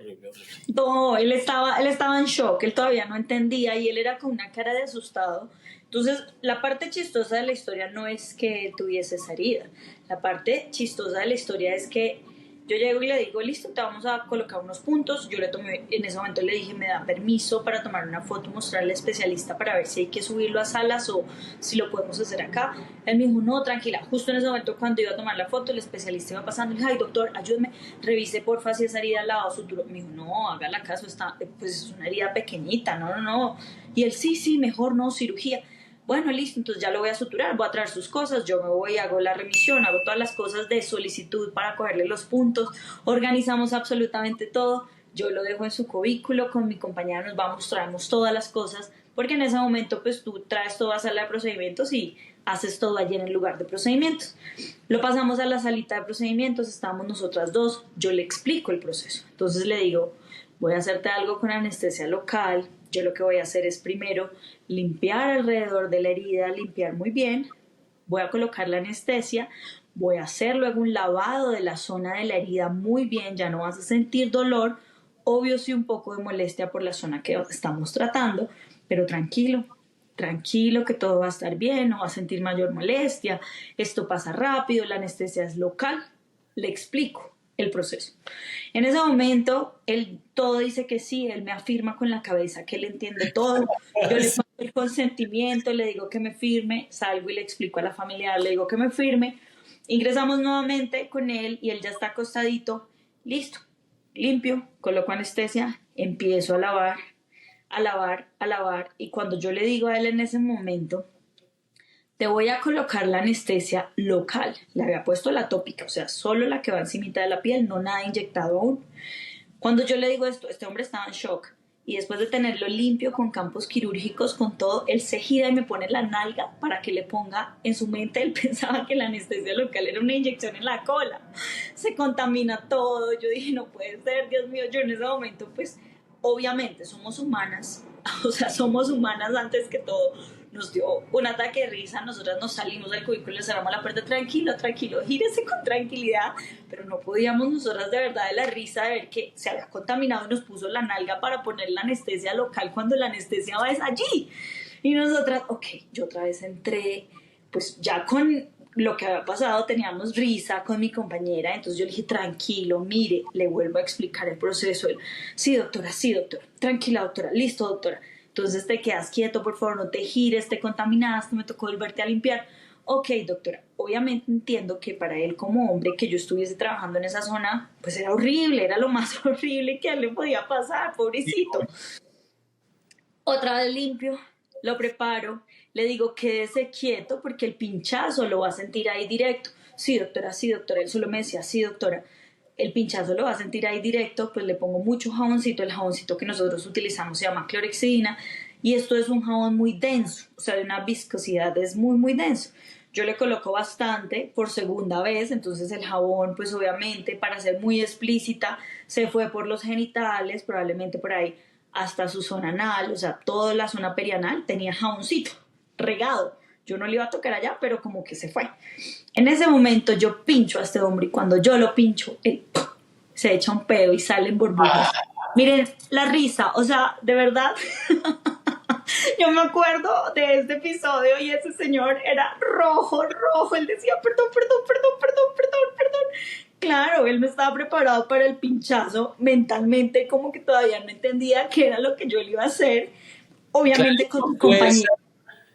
No, él estaba en shock, él todavía no entendía y él era con una cara de asustado. Entonces, la parte chistosa de la historia no es que tuviese esa herida. La parte chistosa de la historia es que yo llego y le digo, listo, te vamos a colocar unos puntos. Yo le tomé, en ese momento le dije, me da permiso para tomar una foto, mostrarle al especialista para ver si hay que subirlo a salas o si lo podemos hacer acá. Él me dijo, no, tranquila. Justo en ese momento, cuando iba a tomar la foto, el especialista iba pasando y le dije, ay, doctor, ayúdeme, revise porfa si esa herida al lado suturó. Me dijo, no, hágala caso, pues es una herida pequeñita, no. Y él, sí, mejor no, cirugía. Bueno, listo, entonces ya lo voy a suturar, voy a traer sus cosas, yo me voy, hago la remisión, hago todas las cosas de solicitud para cogerle los puntos, organizamos absolutamente todo, yo lo dejo en su cubículo, con mi compañera nos vamos, traemos todas las cosas, porque en ese momento pues tú traes todo a sala de procedimientos y haces todo allí en el lugar de procedimientos. Lo pasamos a la salita de procedimientos, estábamos nosotras dos, yo le explico el proceso, entonces le digo, voy a hacerte algo con anestesia local. Yo lo que voy a hacer es primero limpiar alrededor de la herida, limpiar muy bien, voy a colocar la anestesia, voy a hacer luego un lavado de la zona de la herida muy bien, ya no vas a sentir dolor, obvio sí un poco de molestia por la zona que estamos tratando, pero tranquilo que todo va a estar bien, no va a sentir mayor molestia, esto pasa rápido, la anestesia es local, le explico el proceso. En ese momento, él todo dice que sí, él me afirma con la cabeza que él entiende todo, yo le paso el consentimiento, le digo que me firme, salgo y le explico a la familiar, le digo que me firme, ingresamos nuevamente con él y él ya está acostadito, listo, limpio, coloco anestesia, empiezo a lavar, y cuando yo le digo a él en ese momento, te voy a colocar la anestesia local. Le había puesto la tópica, o sea, solo la que va encimita de la piel, no nada inyectado aún. Cuando yo le digo esto, este hombre estaba en shock. Y después de tenerlo limpio, con campos quirúrgicos, con todo, él se gira y me pone la nalga para que le ponga en su mente. Él pensaba que la anestesia local era una inyección en la cola. Se contamina todo. Yo dije, no puede ser, Dios mío. Yo en ese momento, pues, obviamente somos humanas. O sea, somos humanas antes que todo. Nos dio un ataque de risa, nosotras nos salimos del cubículo y cerramos la puerta, tranquilo, tranquilo, gírese con tranquilidad, pero no podíamos nosotras de verdad de la risa de ver que se había contaminado y nos puso la nalga para poner la anestesia local cuando la anestesia va es allí. Y nosotras, ok, yo otra vez entré, pues ya con lo que había pasado teníamos risa con mi compañera, entonces yo le dije, tranquilo, mire, le vuelvo a explicar el proceso. Él, sí, doctora, tranquila, doctora, listo, doctora. Entonces te quedas quieto, por favor, no te gires, te contaminaste, me tocó volverte a limpiar. Ok, doctora, obviamente entiendo que para él como hombre que yo estuviese trabajando en esa zona, pues era horrible, era lo más horrible que a él le podía pasar, pobrecito. Otra vez limpio, lo preparo, le digo quédese quieto porque el pinchazo lo va a sentir ahí directo. Sí, doctora, él solo me decía, sí, doctora, el pinchazo lo va a sentir ahí directo, pues le pongo mucho jaboncito, el jaboncito que nosotros utilizamos se llama clorexidina y esto es un jabón muy denso, o sea, de una viscosidad, es muy, muy denso. Yo le coloco bastante por segunda vez, entonces el jabón, pues obviamente, para ser muy explícita, se fue por los genitales, probablemente por ahí hasta su zona anal, o sea, toda la zona perianal tenía jaboncito regado. Yo no le iba a tocar allá, pero como que se fue. En ese momento yo pincho a este hombre y cuando yo lo pincho, él se echa un pedo y salen burbujas. Miren, la risa, o sea, de verdad, yo me acuerdo de este episodio y ese señor era rojo, rojo, él decía, perdón, perdón. Claro, él no estaba preparado para el pinchazo mentalmente, como que todavía no entendía qué era lo que yo le iba a hacer. Obviamente con mi compañero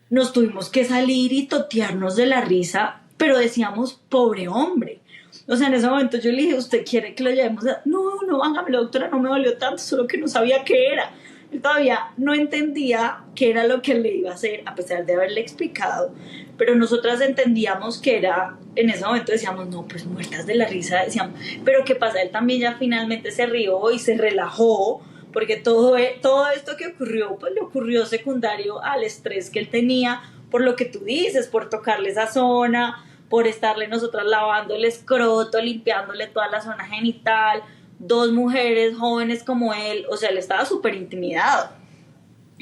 nos tuvimos que salir y totearnos de la risa, pero decíamos, pobre hombre. O sea, en ese momento yo le dije, ¿usted quiere que lo llevemos? No, hágamelo, doctora, no me dolió tanto, solo que no sabía qué era. Él todavía no entendía qué era lo que le iba a hacer, a pesar de haberle explicado, pero nosotras entendíamos que era, en ese momento decíamos, no, pues muertas de la risa, decíamos, pero ¿qué pasa? Él también ya finalmente se rió y se relajó, porque todo esto que ocurrió, pues le ocurrió secundario al estrés que él tenía, por lo que tú dices, por tocarle esa zona, por estarle nosotras lavando el escroto, limpiándole toda la zona genital, dos mujeres jóvenes como él, o sea, él estaba súper intimidado.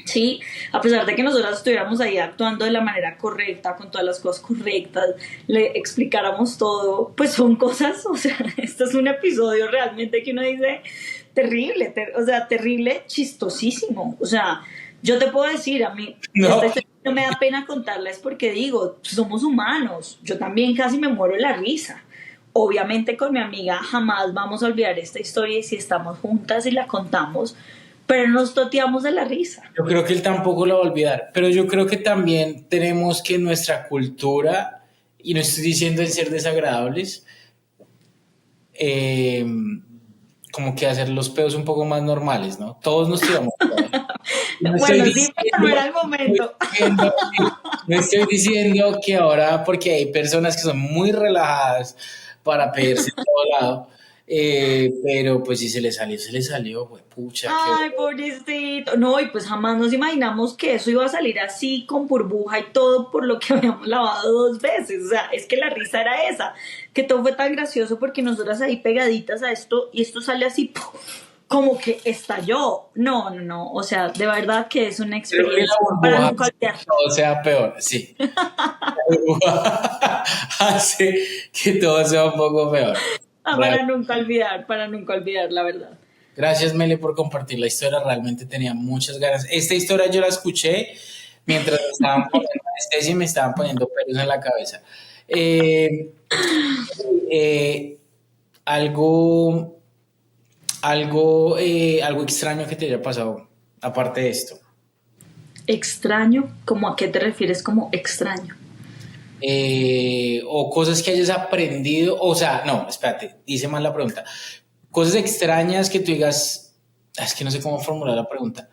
Sí, a pesar de que nosotras estuviéramos ahí actuando de la manera correcta, con todas las cosas correctas, le explicáramos todo, pues son cosas, o sea, esto es un episodio realmente que uno dice terrible, o sea, terrible, chistosísimo, o sea, yo te puedo decir, a mí, No, esta historia no me da pena contarla, es porque digo, somos humanos, yo también casi me muero de la risa. Obviamente con mi amiga jamás vamos a olvidar esta historia y si estamos juntas y la contamos, pero nos toteamos de la risa. yo creo que él tampoco lo va a olvidar, pero yo creo que también tenemos que nuestra cultura, y no estoy diciendo en ser desagradables, eh, como que hacer los pedos un poco más normales, ¿no? Todos nos tiramos. No estoy Bueno, sí, pero no diciendo, era el momento. no estoy diciendo que ahora, porque hay personas que son muy relajadas para pedirse en todo lado, pero pues si se le salió, güey, pucha, qué Ay, pobrecito. No, y pues jamás nos imaginamos que eso iba a salir así con burbuja y todo por lo que habíamos lavado dos veces. O sea, es que la risa era esa, que todo fue tan gracioso porque nosotras ahí pegaditas a esto y esto sale así ¡puf! Como que estalló. No. O sea, de verdad que es una creo que la experiencia para burbuja nunca hace olvidar. que todo sea peor, sí. La burbuja hace que todo sea un poco peor. Real. Para nunca olvidar, la verdad. Gracias, Mele, por compartir la historia. Realmente tenía muchas ganas. Esta historia yo la escuché mientras me estaban poniendo anestesia y me estaban poniendo pelos en la cabeza. Eh, eh, algo, algo extraño que te haya pasado, aparte de esto. Extraño, ¿cómo a qué te refieres como extraño? O cosas que hayas aprendido, o sea, no, espérate, hice mal la pregunta. Cosas extrañas que tú digas, es que no sé cómo formular la pregunta.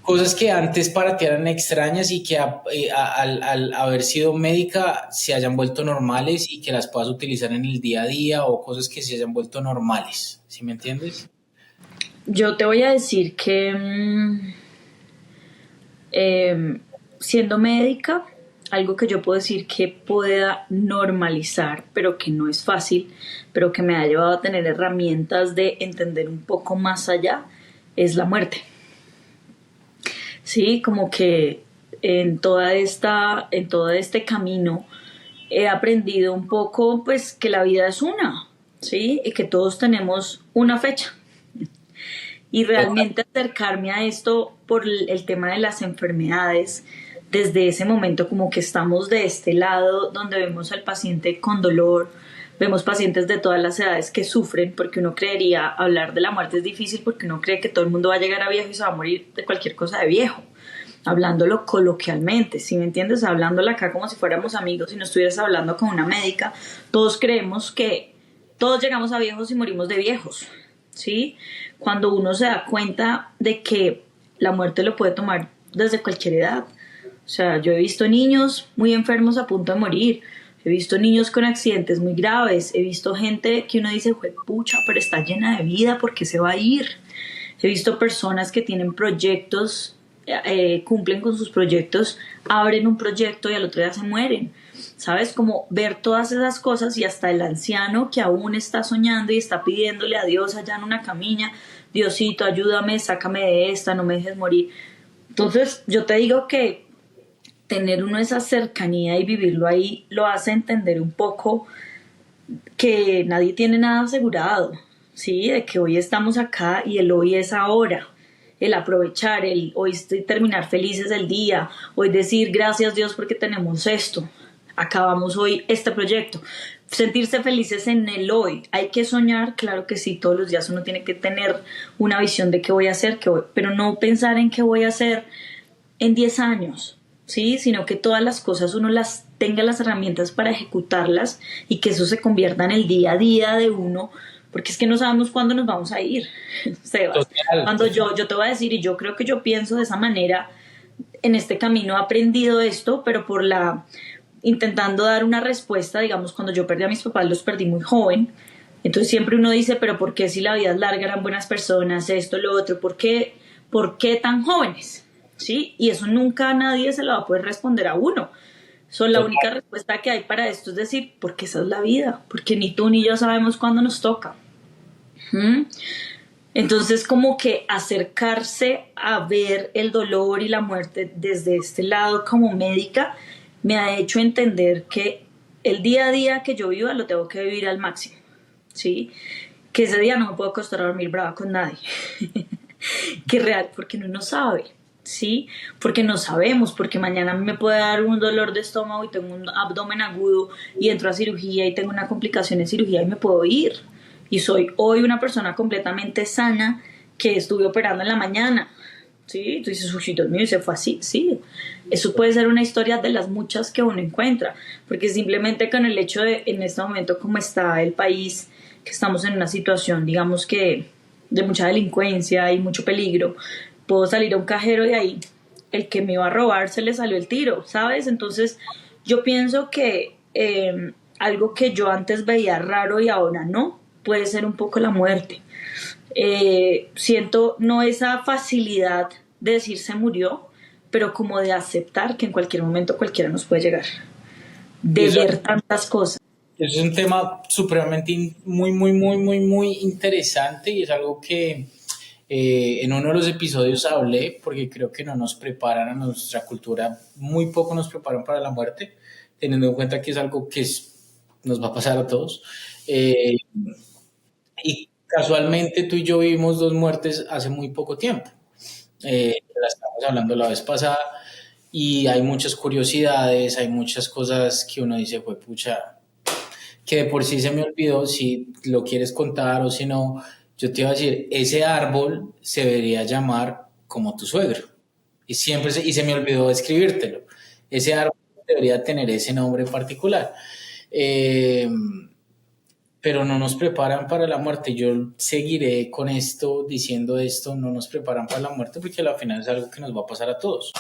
cosas que antes para ti eran extrañas y que al haber sido médica se hayan vuelto normales y que las puedas utilizar en el día a día, o cosas que se hayan vuelto normales, ¿sí me entiendes? Yo te voy a decir que siendo médica, algo que yo puedo decir que pueda normalizar, pero que no es fácil, pero que me ha llevado a tener herramientas de entender un poco más allá, es la muerte. Sí, como que en todo este camino he aprendido un poco, pues, que la vida es una, ¿sí? Y que todos tenemos una fecha. Y realmente acercarme a esto por el tema de las enfermedades, desde ese momento como que estamos de este lado donde vemos al paciente con dolor, vemos pacientes de todas las edades que sufren, porque uno creería hablar de la muerte es difícil porque uno cree que todo el mundo va a llegar a viejo y se va a morir de cualquier cosa de viejo, hablándolo coloquialmente, ¿sí me entiendes? Hablándolo acá como si fuéramos amigos y no estuvieras hablando con una médica. Todos creemos que todos llegamos a viejos y morimos de viejos, ¿sí? Cuando uno se da cuenta de que la muerte lo puede tomar desde cualquier edad. O sea, yo he visto niños muy enfermos a punto de morir, he visto niños con accidentes muy graves, he visto gente que uno dice, pucha, pero está llena de vida, ¿por qué se va a ir? He visto personas que tienen proyectos, cumplen con sus proyectos, abren un proyecto y al otro día se mueren. ¿Sabes? Como ver todas esas cosas, y hasta el anciano que aún está soñando y está pidiéndole a Dios allá en una camilla, Diosito, ayúdame, sácame de esta, no me dejes morir. Entonces, yo te digo que tener uno esa cercanía y vivirlo ahí lo hace entender un poco que nadie tiene nada asegurado, ¿sí? De que hoy estamos acá y el hoy es ahora. El aprovechar, el hoy terminar felices el día, hoy decir gracias Dios porque tenemos esto, acabamos hoy este proyecto, sentirse felices en el hoy. Hay que soñar, claro que sí, todos los días uno tiene que tener una visión de qué voy a hacer, pero no pensar en qué voy a hacer en 10 años, ¿sí? Sino que todas las cosas uno las tenga las herramientas para ejecutarlas y que eso se convierta en el día a día de uno, porque es que no sabemos cuándo nos vamos a ir, Sebas. Cuando yo te voy a decir, y yo creo que yo pienso de esa manera, en este camino he aprendido esto, pero intentando dar una respuesta, digamos, cuando yo perdí a mis papás, los perdí muy joven. Entonces siempre uno dice, pero ¿por qué si la vida es larga eran buenas personas, esto, lo otro? ¿Por qué tan jóvenes? ¿Sí? Y eso nunca nadie se lo va a poder responder a uno. La única respuesta que hay para esto es decir, porque esa es la vida, porque ni tú ni yo sabemos cuándo nos toca. Entonces, como que acercarse a ver el dolor y la muerte desde este lado como médica me ha hecho entender que el día a día que yo viva lo tengo que vivir al máximo, ¿sí? Que ese día no me puedo acostar a dormir brava con nadie. Que real, porque uno no sabe, ¿sí? Porque no sabemos, porque mañana me puede dar un dolor de estómago y tengo un abdomen agudo y entro a cirugía y tengo una complicación en cirugía y me puedo ir. Y soy hoy una persona completamente sana que estuve operando en la mañana, ¿sí? Tú dices, uy, Dios mío, ¿y se fue así? Sí. Eso puede ser una historia de las muchas que uno encuentra, porque simplemente con el hecho de, en este momento, como está el país, que estamos en una situación, digamos que de mucha delincuencia y mucho peligro, puedo salir a un cajero y ahí el que me iba a robar se le salió el tiro, ¿sabes? Entonces yo pienso que algo que yo antes veía raro y ahora no, puede ser un poco la muerte. Siento no esa facilidad de decir se murió, pero como de aceptar que en cualquier momento cualquiera nos puede llegar, de ver tantas cosas. Eso es un tema supremamente muy interesante, y es algo que en uno de los episodios hablé, porque creo que no nos preparan a nuestra cultura, muy poco nos preparan para la muerte, teniendo en cuenta que es algo que nos va a pasar a todos. Y casualmente tú y yo vivimos dos muertes hace muy poco tiempo. La estábamos hablando la vez pasada, y hay muchas curiosidades, hay muchas cosas que uno dice, fue pucha, que de por sí se me olvidó. Si lo quieres contar o si no, yo te iba a decir, ese árbol se debería llamar como tu suegro. Y y se me olvidó escribírtelo. Ese árbol debería tener ese nombre en particular. pero no nos preparan para la muerte. Yo seguiré con esto, diciendo esto, no nos preparan para la muerte porque al final es algo que nos va a pasar a todos.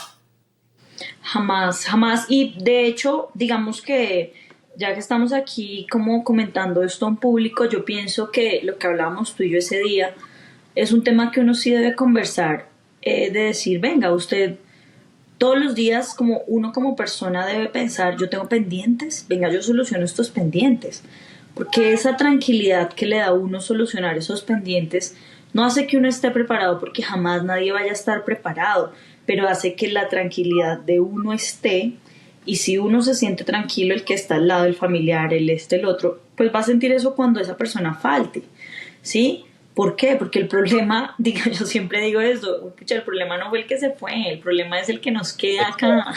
Jamás, jamás. Y de hecho, digamos que ya que estamos aquí como comentando esto en público, yo pienso que lo que hablábamos tú y yo ese día es un tema que uno sí debe conversar, de decir, venga, usted todos los días como uno como persona debe pensar, yo tengo pendientes, venga, yo soluciono estos pendientes, porque esa tranquilidad que le da a uno solucionar esos pendientes no hace que uno esté preparado, porque jamás nadie vaya a estar preparado, pero hace que la tranquilidad de uno esté, y si uno se siente tranquilo, el que está al lado, el familiar, el este, el otro, pues va a sentir eso cuando esa persona falte, ¿sí? ¿Por qué? Porque el problema, diga, yo siempre digo eso, escucha, el problema no fue el que se fue, el problema es el que nos queda acá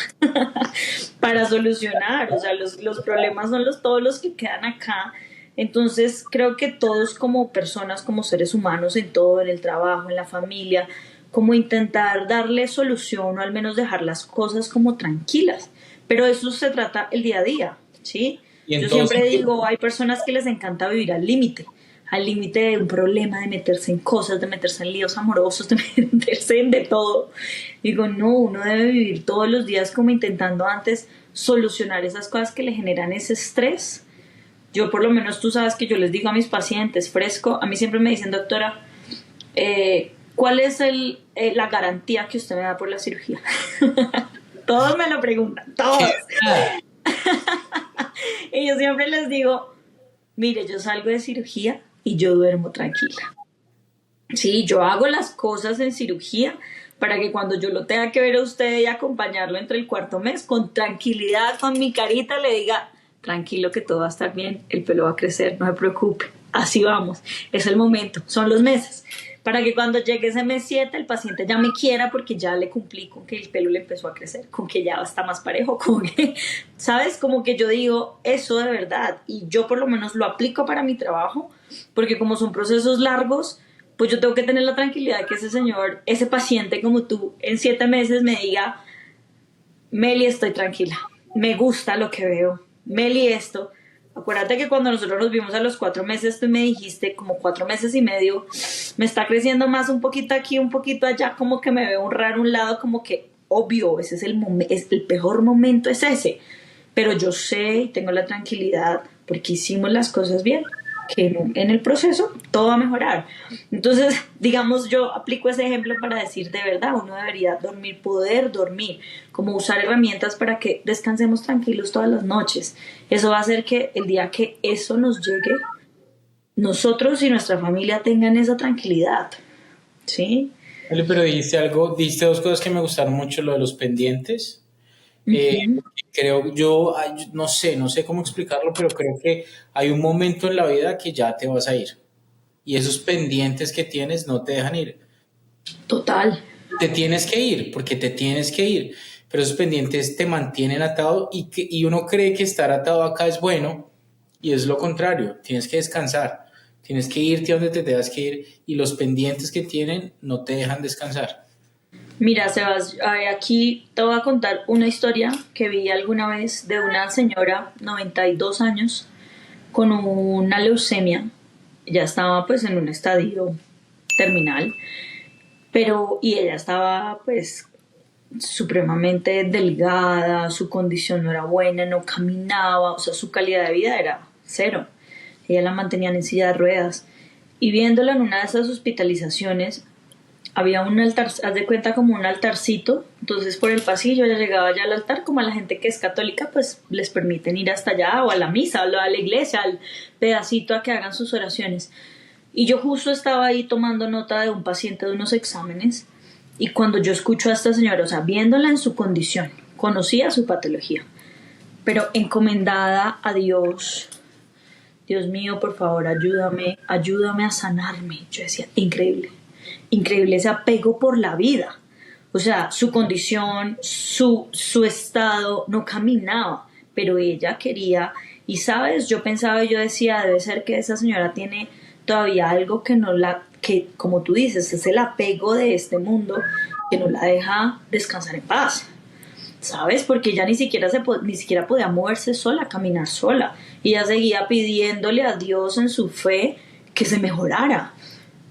para solucionar, o sea, los problemas son todos los que quedan acá. Entonces creo que todos como personas, como seres humanos en todo, en el trabajo, en la familia, como intentar darle solución o al menos dejar las cosas como tranquilas, pero eso se trata el día a día, ¿sí? Y Yo entonces, siempre digo, hay personas que les encanta vivir al límite de un problema, de meterse en cosas, de meterse en líos amorosos, de meterse en de todo. Digo, no, uno debe vivir todos los días como intentando antes solucionar esas cosas que le generan ese estrés. Yo por lo menos tú sabes que yo les digo a mis pacientes, fresco, a mí siempre me dicen, doctora, ¿cuál es la garantía que usted me da por la cirugía? Todos me lo preguntan, todos. Y yo siempre les digo, mire, yo salgo de cirugía y yo duermo tranquila. Sí, yo hago las cosas en cirugía para que cuando yo lo tenga que ver a usted y acompañarlo entre el cuarto mes, con tranquilidad, con mi carita, le diga, tranquilo que todo va a estar bien, el pelo va a crecer, no se preocupe, así vamos, es el momento, son los meses. Para que cuando llegue ese mes 7 el paciente ya me quiera porque ya le cumplí con que el pelo le empezó a crecer, con que ya está más parejo, con que, ¿sabes? Como que yo digo eso de verdad y yo por lo menos lo aplico para mi trabajo porque como son procesos largos, pues yo tengo que tener la tranquilidad que ese señor, ese paciente como tú, en 7 meses me diga, Meli, estoy tranquila, me gusta lo que veo, Meli, esto. Acuérdate que cuando nosotros nos vimos a los 4 meses, tú me dijiste, como 4 meses y medio, me está creciendo más un poquito aquí, un poquito allá, como que me veo un raro un lado, como que obvio, ese es el peor momento, es ese. Pero yo sé y tengo la tranquilidad porque hicimos las cosas bien, que en el proceso todo va a mejorar. Entonces, digamos, yo aplico ese ejemplo para decir de verdad, uno debería dormir, poder dormir, como usar herramientas para que descansemos tranquilos todas las noches. Eso va a hacer que el día que eso nos llegue, nosotros y nuestra familia tengan esa tranquilidad, ¿sí? vale, pero dijiste dos cosas que me gustaron mucho, lo de los pendientes. Uh-huh. Creo, no sé cómo explicarlo, pero creo que hay un momento en la vida que ya te vas a ir. Y esos pendientes que tienes no te dejan ir. Total. Te tienes que ir, porque te tienes que ir. Pero esos pendientes te mantienen atado y uno cree que estar atado acá es bueno y es lo contrario. Tienes que descansar. Tienes que irte a donde te tengas que ir y los pendientes que tienen no te dejan descansar. Mira, Sebas, aquí te voy a contar una historia que vi alguna vez de una señora, 92 años, con una leucemia. Ya estaba pues en un estadio terminal, pero y ella estaba pues supremamente delgada, su condición no era buena, no caminaba, o sea, su calidad de vida era cero. Ella la mantenían en silla de ruedas. Y viéndola en una de esas hospitalizaciones, había un altar, haz de cuenta como un altarcito, entonces por el pasillo ella llegaba ya al altar, como a la gente que es católica, pues les permiten ir hasta allá, o a la misa, o a la iglesia, al pedacito a que hagan sus oraciones. Y yo justo estaba ahí tomando nota de un paciente de unos exámenes, y cuando yo escucho a esta señora, o sea, viéndola en su condición, conocía su patología, pero encomendada a Dios, Dios mío, por favor, ayúdame, ayúdame a sanarme. Yo decía, increíble, increíble ese apego por la vida. O sea, su condición, su estado no caminaba, pero ella quería, y sabes, yo pensaba y yo decía, debe ser que esa señora tiene todavía algo que no la, que como tú dices, es el apego de este mundo que no la deja descansar en paz. ¿sabes? Porque ella ni siquiera podía moverse sola, caminar sola. Y ella seguía pidiéndole a Dios en su fe que se mejorara.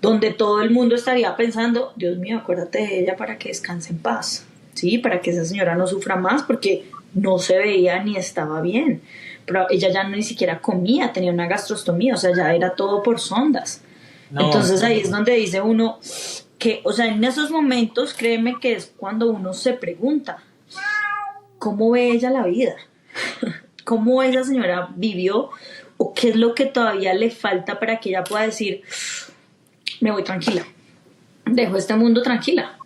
Donde todo el mundo estaría pensando, Dios mío, acuérdate de ella para que descanse en paz, ¿sí? Para que esa señora no sufra más porque no se veía ni estaba bien. Pero ella ya ni siquiera comía, tenía una gastrostomía, o sea, ya era todo por sondas. No, Entonces ahí es donde dice uno que, o sea, en esos momentos, créeme que es cuando uno se pregunta, ¿cómo ve ella la vida? ¿Cómo esa señora vivió? ¿O qué es lo que todavía le falta para que ella pueda decir, me voy tranquila, dejo este mundo tranquila?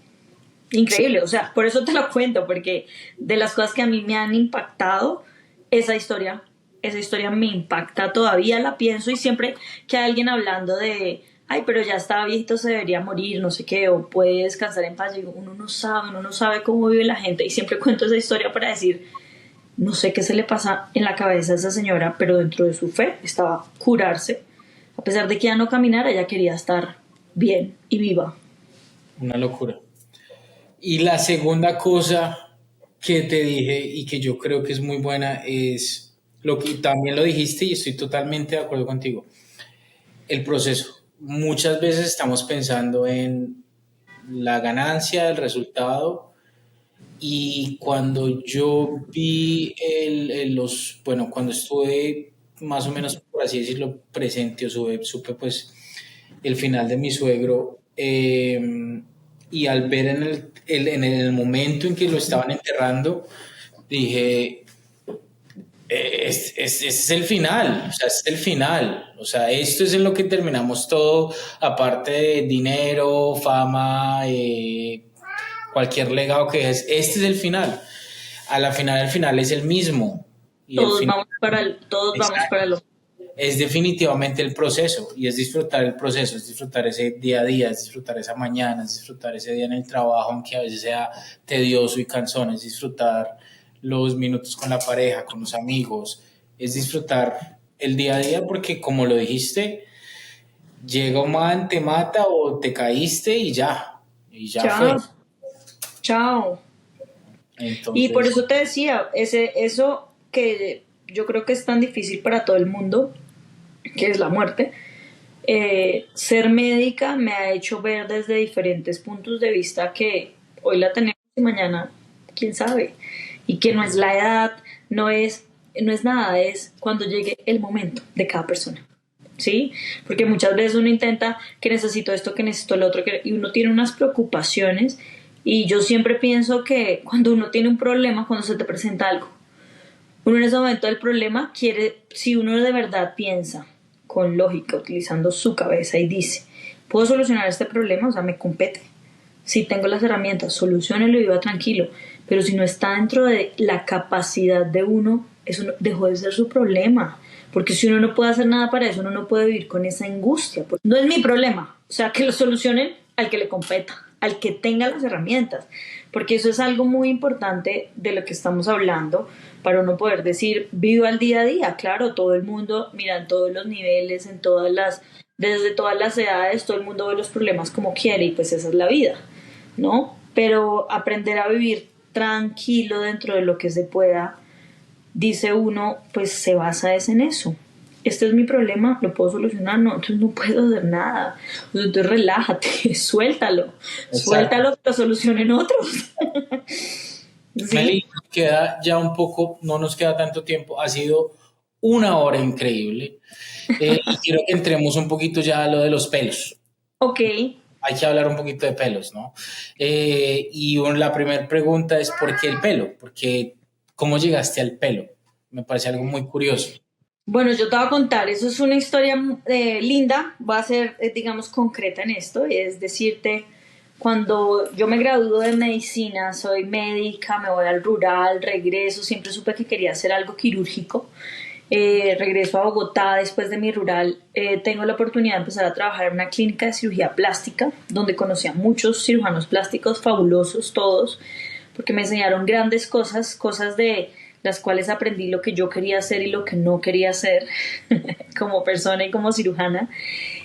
Increíble, o sea, por eso te lo cuento, porque de las cosas que a mí me han impactado, esa historia, esa historia me impacta todavía, la pienso y siempre que hay alguien hablando de, ay, pero ya está viejito, se debería morir, no sé qué, o puede descansar en paz, digo, uno no sabe cómo vive la gente y siempre cuento esa historia para decir, no sé qué se le pasa en la cabeza a esa señora, pero dentro de su fe estaba curarse, a pesar de que ya no caminara, ella quería estar bien y viva. una locura. Y la segunda cosa que te dije y que yo creo que es muy buena es lo que también lo dijiste y estoy totalmente de acuerdo contigo, el proceso. Muchas veces estamos pensando en la ganancia, el resultado, y cuando yo vi bueno, cuando estuve más o menos, por así decirlo, presente o supe pues el final de mi suegro, y al ver en el momento en que lo estaban enterrando, dije, este es el final, o sea, es el final, o sea, esto es en lo que terminamos todo, aparte de dinero, fama, cualquier legado que es, este es el final. A la final, el final es el mismo. Y el final, Todos vamos para el es definitivamente el proceso y es disfrutar el proceso, es disfrutar ese día a día, es disfrutar esa mañana, es disfrutar ese día en el trabajo, aunque a veces sea tedioso y cansón, es disfrutar los minutos con la pareja, con los amigos, es disfrutar el día a día porque como lo dijiste, llega un man, te mata o te caíste y ya fue. Chao, chao. Y por Entonces, eso te decía, eso que yo creo que es tan difícil para todo el mundo, que es la muerte, ser médica me ha hecho ver desde diferentes puntos de vista que hoy la tenemos y mañana, quién sabe, y que no es la edad, no es nada, es cuando llegue el momento de cada persona. ¿Sí? Porque muchas veces uno intenta que necesito esto, que necesito lo otro, y uno tiene unas preocupaciones y yo siempre pienso que cuando uno tiene un problema, cuando se te presenta algo, uno en ese momento del problema quiere, si uno de verdad piensa con lógica, utilizando su cabeza y dice, ¿puedo solucionar este problema? O sea, me compete. Si tengo las herramientas, soluciónelo y viva tranquilo. Pero si no está dentro de la capacidad de uno, eso dejó de ser su problema. Porque si uno no puede hacer nada para eso, uno no puede vivir con esa angustia. No es mi problema. O sea, que lo solucionen al que le competa, al que tenga las herramientas. Porque eso es algo muy importante de lo que estamos hablando para uno poder decir, vivo al día a día. Claro, todo el mundo, mira, en todos los niveles, desde todas las edades, todo el mundo ve los problemas como quiere y pues esa es la vida, ¿no? Pero aprender a vivir tranquilo dentro de lo que se pueda, dice uno, pues se basa es en eso. Este es mi problema, ¿lo puedo solucionar? No, entonces no puedo hacer nada. Entonces relájate, suéltalo, exacto. suéltalo que lo solucionen otros. Meli, ¿Sí? nos queda ya un poco, no nos queda tanto tiempo, ha sido una hora increíble. Y quiero que entremos un poquito ya a lo de los pelos. Ok, Hay que hablar un poquito de pelos, ¿no? La primera pregunta es, ¿por qué el pelo? Porque, ¿cómo llegaste al pelo? Me parece algo muy curioso. bueno, yo te voy a contar, eso es una historia linda, voy a ser, digamos, concreta en esto, es decirte, cuando yo me gradúo de medicina, soy médica, me voy al rural, regreso, siempre supe que quería hacer algo quirúrgico, regreso a Bogotá después de mi rural, tengo la oportunidad de empezar a trabajar en una clínica de cirugía plástica, donde conocí a muchos cirujanos plásticos fabulosos todos, porque me enseñaron grandes cosas, cosas de las cuales aprendí lo que yo quería hacer y lo que no quería hacer como persona y como cirujana.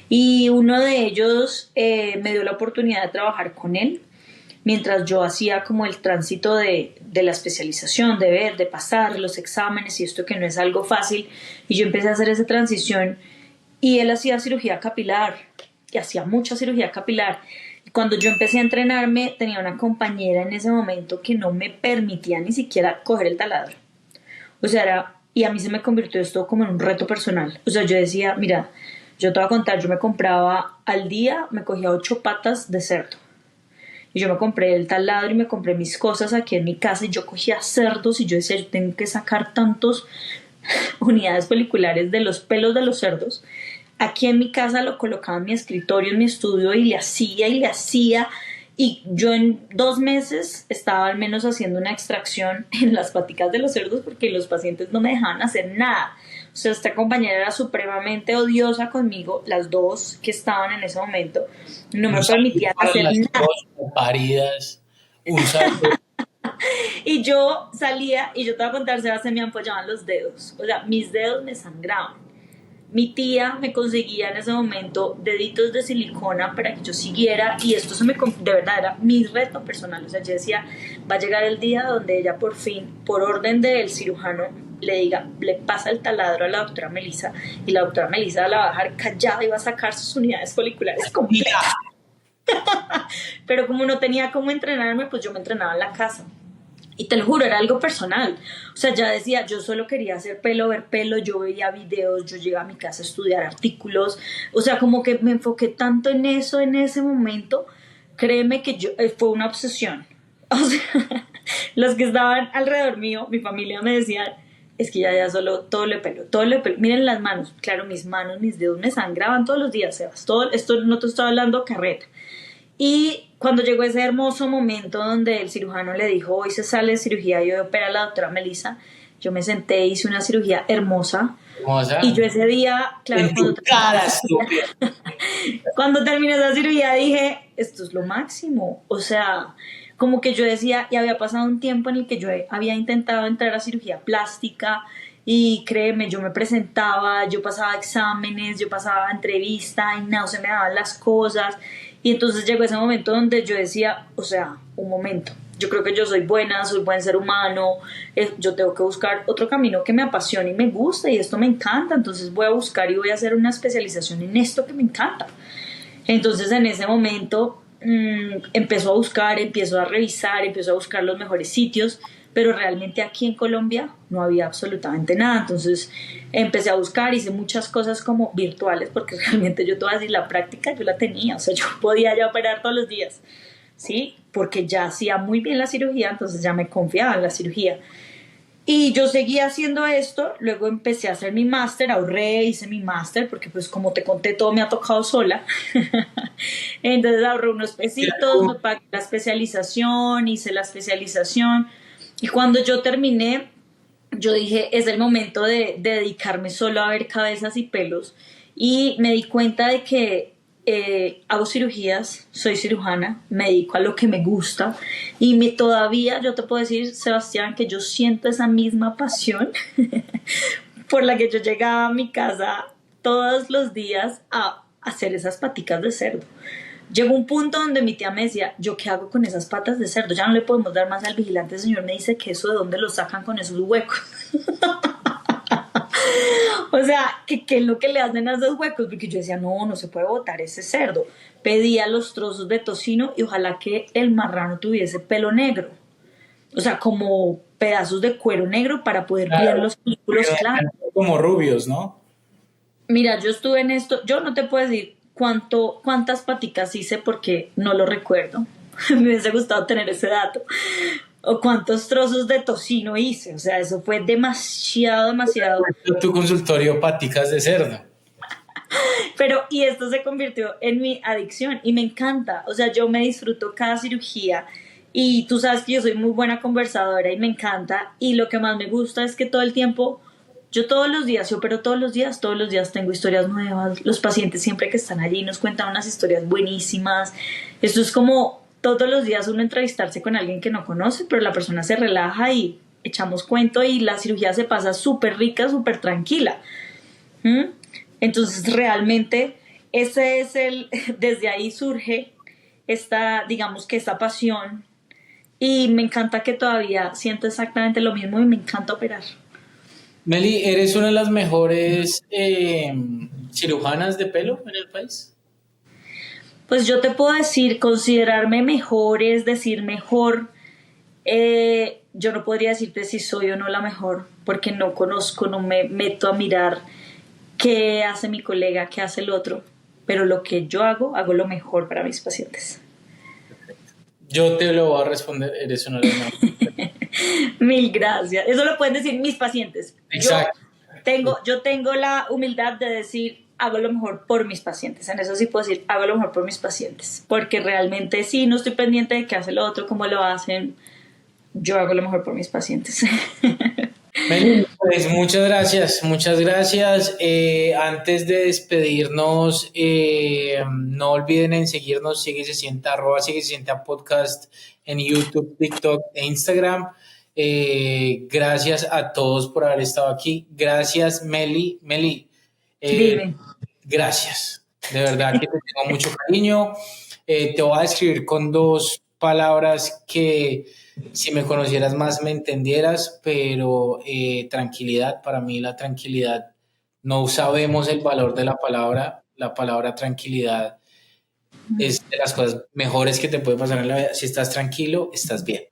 Y uno de ellos me dio la oportunidad de trabajar con él. mientras yo hacía como el tránsito de la especialización, de ver, de pasar los exámenes y esto que no es algo fácil, y yo empecé a hacer esa transición y él hacía cirugía capilar y hacía mucha cirugía capilar. Cuando yo empecé a entrenarme tenía una compañera en ese momento que no me permitía ni siquiera coger el taladro. O sea, y a mí se me convirtió esto como en un reto personal. O sea, yo decía, mira, yo te voy a contar, yo me compraba al día, me cogía 8 patas de cerdo. Y yo me compré el taladro y me compré mis cosas aquí en mi casa y yo cogía cerdos y yo decía, yo tengo que sacar tantos unidades foliculares de los pelos de los cerdos. Aquí en mi casa lo colocaba en mi escritorio, en mi estudio y le hacía y le hacía. Y yo en 2 meses estaba al menos haciendo una extracción en las paticas de los cerdos porque los pacientes no me dejaban hacer nada. O sea, esta compañera era supremamente odiosa conmigo, las dos que estaban en ese momento, no me permitían hacer nada. Paridas, un saludo. Y yo salía, y yo te voy a contar, Sebas, se me ampollaban los dedos. O sea, mis dedos me sangraban. Mi tía me conseguía en ese momento deditos de silicona para que yo siguiera y esto de verdad era mi reto personal. O sea, yo decía, va a llegar el día donde ella por fin, por orden del cirujano, le diga, le pasa el taladro a la doctora Melissa y la doctora Melissa la va a dejar callada y va a sacar sus unidades foliculares completas. Pero como no tenía cómo entrenarme, pues yo me entrenaba en la casa. Y te lo juro, era algo personal. O sea, ya decía, yo solo quería hacer pelo, ver pelo, yo veía videos, yo llegaba a mi casa a estudiar artículos. O sea, como que me enfoqué tanto en eso en ese momento. Créeme que fue una obsesión. O sea, los que estaban alrededor mío, mi familia me decían, es que ya solo todo le pelo, todo le pelo. Miren las manos. Claro, mis manos, mis dedos me sangraban todos los días, Sebas. Todo esto no te estoy hablando carreta. Y cuando llegó ese hermoso momento donde el cirujano le dijo, hoy se sale de cirugía y hoy opera a la doctora Melissa, yo me senté, hice una cirugía hermosa. Y yo ese día, claro, cuando terminé esa cirugía dije, esto es lo máximo. O sea, como que yo decía, y había pasado un tiempo en el que yo había intentado entrar a cirugía plástica y créeme, yo me presentaba, yo pasaba exámenes, yo pasaba entrevista y no se me daban las cosas. Y entonces llegó ese momento donde yo decía, o sea, un momento, yo creo que yo soy buena, soy buen ser humano, yo tengo que buscar otro camino que me apasione y me guste y esto me encanta, entonces voy a buscar y voy a hacer una especialización en esto que me encanta. Entonces en ese momento empiezo a buscar, empiezo a revisar, empiezo a buscar los mejores sitios, pero realmente aquí en Colombia no había absolutamente nada. Entonces empecé a buscar, hice muchas cosas como virtuales, porque realmente yo te voy a decir, la práctica yo la tenía, o sea, yo podía ya operar todos los días, ¿sí? Porque ya hacía muy bien la cirugía, entonces ya me confiaba en la cirugía. Y yo seguía haciendo esto, luego empecé a hacer mi máster, ahorré, hice mi máster, porque pues como te conté todo me ha tocado sola. Entonces ahorré unos pesitos, me pagué la especialización, hice la especialización. Y cuando yo terminé, yo dije, es el momento de dedicarme solo a ver cabezas y pelos. Y me di cuenta de que hago cirugías, soy cirujana, me dedico a lo que me gusta y todavía yo te puedo decir, Sebastián, que yo siento esa misma pasión por la que yo llegaba a mi casa todos los días a hacer esas paticas de cerdo. Llegó un punto donde mi tía me decía, ¿yo qué hago con esas patas de cerdo? Ya no le podemos dar más al vigilante, el señor me dice que eso de dónde lo sacan con esos huecos. O sea, ¿qué es lo que le hacen a esos huecos? Porque yo decía, no se puede botar ese cerdo. Pedía los trozos de tocino y ojalá que el marrano tuviese pelo negro. O sea, como pedazos de cuero negro para poder ver los músculos claros. Como rubios, ¿no? Mira, yo estuve en esto, yo no te puedo decir cuántas paticas hice porque no lo recuerdo. Me hubiese gustado tener ese dato. O cuántos trozos de tocino hice. O sea, eso fue demasiado. Tu consultorio paticas de cerdo. Pero, y esto se convirtió en mi adicción y me encanta. O sea, yo me disfruto cada cirugía y tú sabes que yo soy muy buena conversadora y me encanta. Y lo que más me gusta es que todo el tiempo, yo opero todos los días tengo historias nuevas. Los pacientes siempre que están allí nos cuentan unas historias buenísimas. Esto es como todos los días uno entrevistarse con alguien que no conoce, pero la persona se relaja y echamos cuento y la cirugía se pasa súper rica, súper tranquila. Entonces realmente desde ahí surge digamos que esta pasión y me encanta que todavía siento exactamente lo mismo y me encanta operar. Meli, ¿eres una de las mejores cirujanas de pelo en el país? Pues yo te puedo decir, considerarme mejor es decir mejor. Yo no podría decirte si soy o no la mejor, porque no conozco, no me meto a mirar qué hace mi colega, qué hace el otro, pero lo que yo hago lo mejor para mis pacientes. Yo te lo voy a responder, eres una de las mejores. Mil gracias. Eso lo pueden decir mis pacientes. Exacto. Yo tengo la humildad de decir, hago lo mejor por mis pacientes. En eso sí puedo decir, hago lo mejor por mis pacientes. Porque realmente sí, no estoy pendiente de qué hace el otro, cómo lo hacen. Yo hago lo mejor por mis pacientes. Meli, pues muchas gracias, muchas gracias. Antes de despedirnos, no olviden en seguirnos, sigue se sienta, arroba sigue se sienta podcast en YouTube, TikTok e Instagram. Gracias a todos por haber estado aquí. Gracias, Meli. Meli, eh, Dime. gracias. De verdad que te tengo mucho cariño. Te voy a describir con dos palabras que si me conocieras más me entendieras, pero tranquilidad, para mí la tranquilidad, no sabemos el valor de la palabra tranquilidad es de las cosas mejores que te puede pasar en la vida. Si estás tranquilo, estás bien.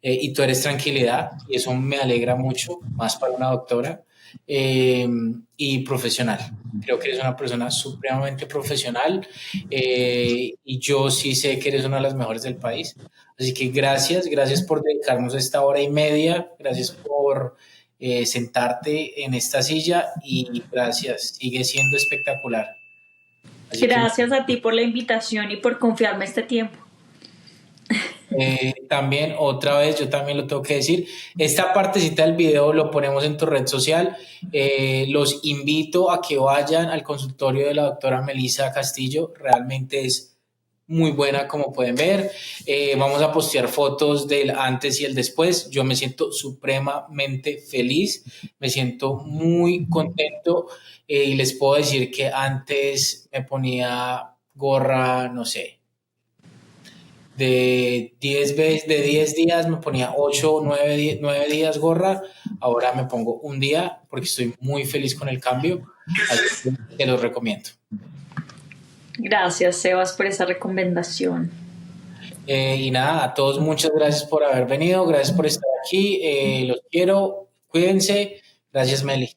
Y tú eres tranquilidad y eso me alegra mucho, más para una doctora eh, y profesional. Creo que eres una persona supremamente profesional y yo sí sé que eres una de las mejores del país. Así que gracias, gracias por dedicarnos esta hora y media, gracias por sentarte en esta silla y gracias, sigue siendo espectacular. Así que Gracias a ti por la invitación y por confiarme este tiempo. también, otra vez, yo también lo tengo que decir, esta partecita del video lo ponemos en tu red social. Los invito a que vayan al consultorio de la doctora Melissa Castillo, realmente es muy buena como pueden ver. Vamos a postear fotos del antes y el después. Yo me siento supremamente feliz, me siento muy contento y les puedo decir que antes me ponía gorra, no sé, de 10 días me ponía 8 9 días gorra, ahora me pongo un día porque estoy muy feliz con el cambio, así que te lo recomiendo. Gracias, Sebas, por esa recomendación. Y nada, a todos muchas gracias por haber venido, gracias por estar aquí, los quiero, cuídense, gracias Meli.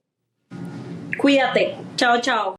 Cuídate. Chao, chao.